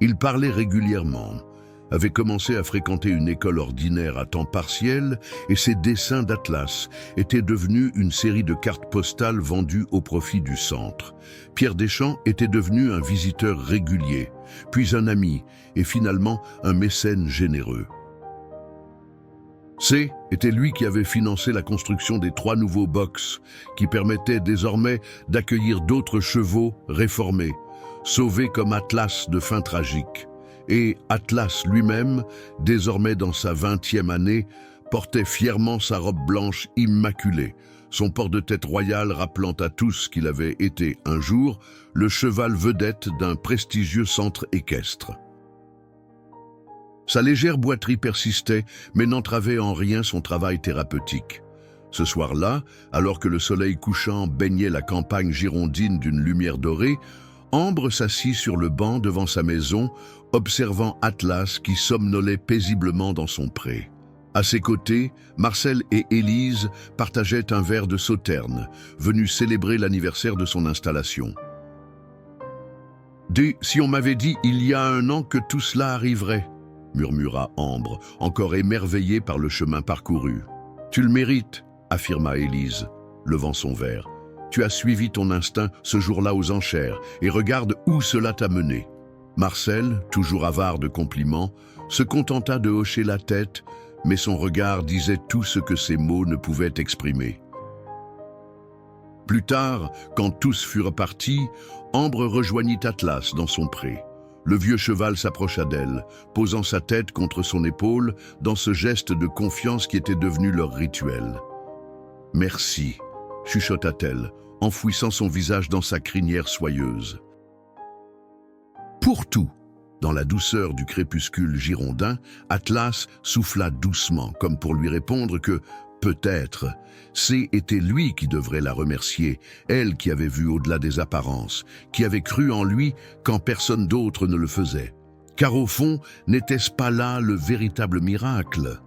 Il parlait régulièrement, avait commencé à fréquenter une école ordinaire à temps partiel et ses dessins d'Atlas étaient devenus une série de cartes postales vendues au profit du centre. Pierre Deschamps était devenu un visiteur régulier, puis un ami et finalement un mécène généreux. C était lui qui avait financé la construction des 3 nouveaux box qui permettaient désormais d'accueillir d'autres chevaux réformés, sauvés comme Atlas de fin tragique. Et Atlas lui-même, désormais dans sa 20e année, portait fièrement sa robe blanche immaculée, son port de tête royal rappelant à tous qu'il avait été un jour le cheval vedette d'un prestigieux centre équestre. Sa légère boiterie persistait, mais n'entravait en rien son travail thérapeutique. Ce soir-là, alors que le soleil couchant baignait la campagne girondine d'une lumière dorée, Ambre s'assit sur le banc devant sa maison, observant Atlas qui somnolait paisiblement dans son pré. À ses côtés, Marcel et Élise partageaient un verre de sauterne, venu célébrer l'anniversaire de son installation. « Si on m'avait dit il y a 1 an que tout cela arriverait », murmura Ambre, encore émerveillée par le chemin parcouru. « Tu le mérites », affirma Élise, levant son verre. « Tu as suivi ton instinct ce jour-là aux enchères, et regarde où cela t'a mené. » Marcel, toujours avare de compliments, se contenta de hocher la tête, mais son regard disait tout ce que ses mots ne pouvaient exprimer. Plus tard, quand tous furent partis, Ambre rejoignit Atlas dans son pré. Le vieux cheval s'approcha d'elle, posant sa tête contre son épaule dans ce geste de confiance qui était devenu leur rituel. « Merci », chuchota-t-elle, enfouissant son visage dans sa crinière soyeuse. Pour tout, dans la douceur du crépuscule girondin, Atlas souffla doucement, comme pour lui répondre que, peut-être, c'était lui qui devrait la remercier, elle qui avait vu au-delà des apparences, qui avait cru en lui quand personne d'autre ne le faisait. Car au fond, n'était-ce pas là le véritable miracle ?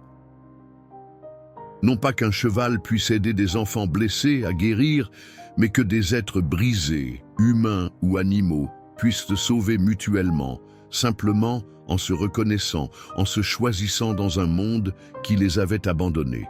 Non pas qu'un cheval puisse aider des enfants blessés à guérir, mais que des êtres brisés, humains ou animaux, puissent se sauver mutuellement, simplement en se reconnaissant, en se choisissant dans un monde qui les avait abandonnés.